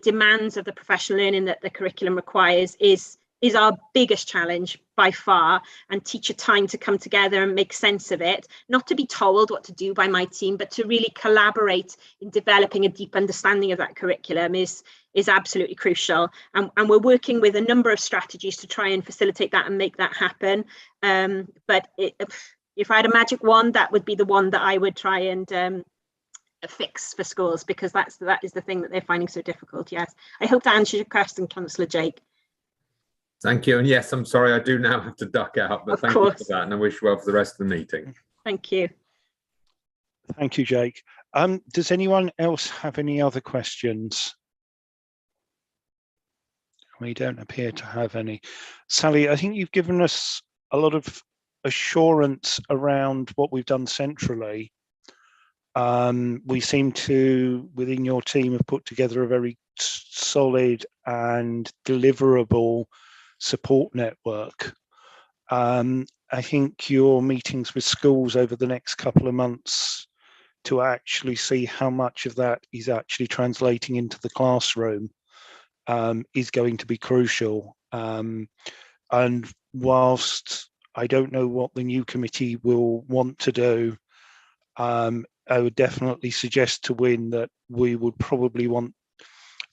demands of the professional learning that the curriculum requires is our biggest challenge by far, and teacher time to come together and make sense of it, not to be told what to do by my team, but to really collaborate in developing a deep understanding of that curriculum is absolutely crucial. And we're working with a number of strategies to try and facilitate that and make that happen. But if I had a magic wand, that would be the one that I would try and fix for schools, because that is the thing that they're finding so difficult. Yes, I hope that answers your question, Councillor Jake. Thank you. And yes, I'm sorry, I do now have to duck out, but thank you for that. And I wish you well for the rest of the meeting. Thank you. Thank you, Jake. Does anyone else have any other questions? We don't appear to have any. Sally, I think you've given us a lot of assurance around what we've done centrally. We seem to, within your team, have put together a very solid and deliverable support network. I think your meetings with schools over the next couple of months to actually see how much of that is actually translating into the classroom is going to be crucial. And whilst I don't know what the new committee will want to do, I would definitely suggest to Win that we would probably want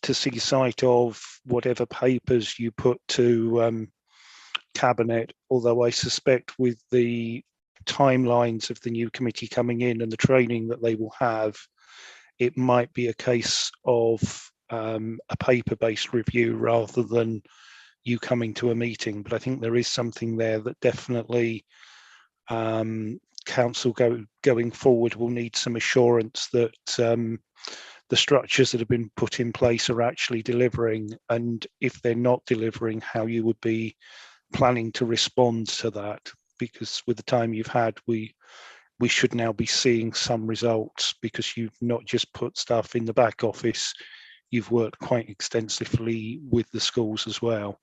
to see sight of whatever papers you put to Cabinet, although I suspect with the timelines of the new committee coming in and the training that they will have, it might be a case of a paper-based review rather than you coming to a meeting. But I think there is something there that definitely council going forward will need some assurance that the structures that have been put in place are actually delivering, and if they're not delivering, how you would be planning to respond to that. Because with the time you've had, we should now be seeing some results, because you've not just put stuff in the back office, you've worked quite extensively with the schools as well.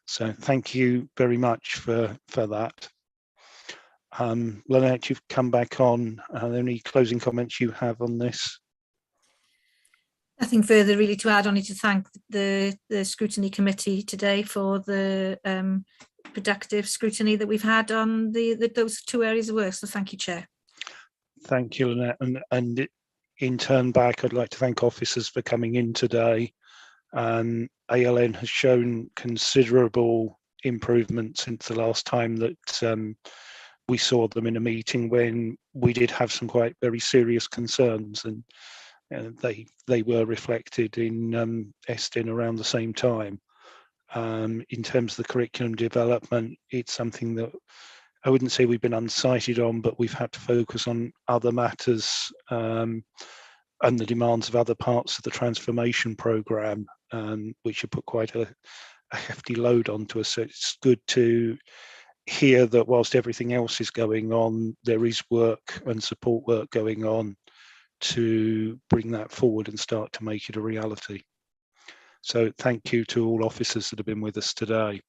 So thank you very much for that. Lynette, you've come back on. Are there any closing comments you have on this? Nothing further really to add, only to thank the scrutiny committee today for the productive scrutiny that we've had on those two areas of work. So thank you, Chair. Thank you, Lynette. And in turn back, I'd like to thank officers for coming in today. ALN has shown considerable improvement since the last time that we saw them in a meeting, when we did have some quite very serious concerns, and they were reflected in Estin around the same time. In terms of the curriculum development, it's something that I wouldn't say we've been unsighted on, but we've had to focus on other matters and the demands of other parts of the transformation programme, which have put quite a hefty load onto us. So it's good to hear that whilst everything else is going on, there is work and support work going on to bring that forward and start to make it a reality. So thank you to all officers that have been with us today.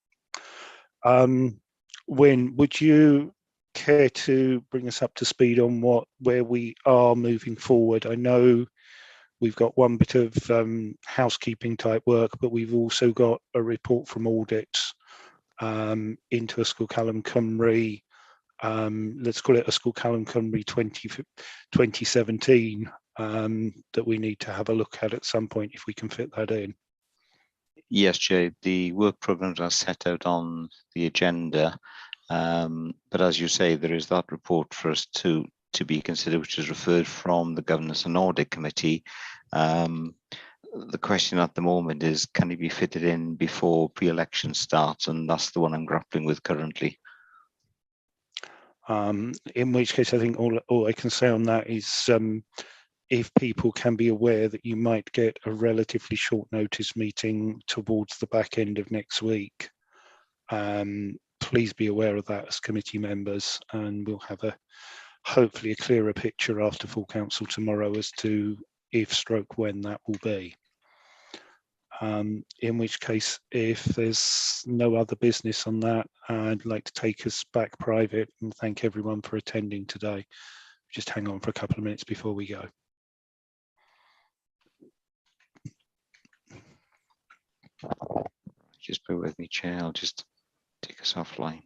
Wyn, would you care to bring us up to speed on where we are moving forward? I know we've got one bit of housekeeping type work, but we've also got a report from audits into a School Calum Cymru. Let's call it a School Calum Cymru 2017 that we need to have a look at some point if we can fit that in. Yes, Jay, the work programs are set out on the agenda, but as you say, there is that report for us to be considered, which is referred from the Governance and Audit Committee. The question at the moment is, can it be fitted in before pre-election starts? And that's the one I'm grappling with currently. In which case, I think all I can say on that is if people can be aware that you might get a relatively short notice meeting towards the back end of next week, please be aware of that as committee members, and we'll have hopefully a clearer picture after full council tomorrow as to when that will be. In which case, if there's no other business on that, I'd like to take us back private and thank everyone for attending today. Just hang on for a couple of minutes before we go. Just bear with me, Chair. I'll just take us offline.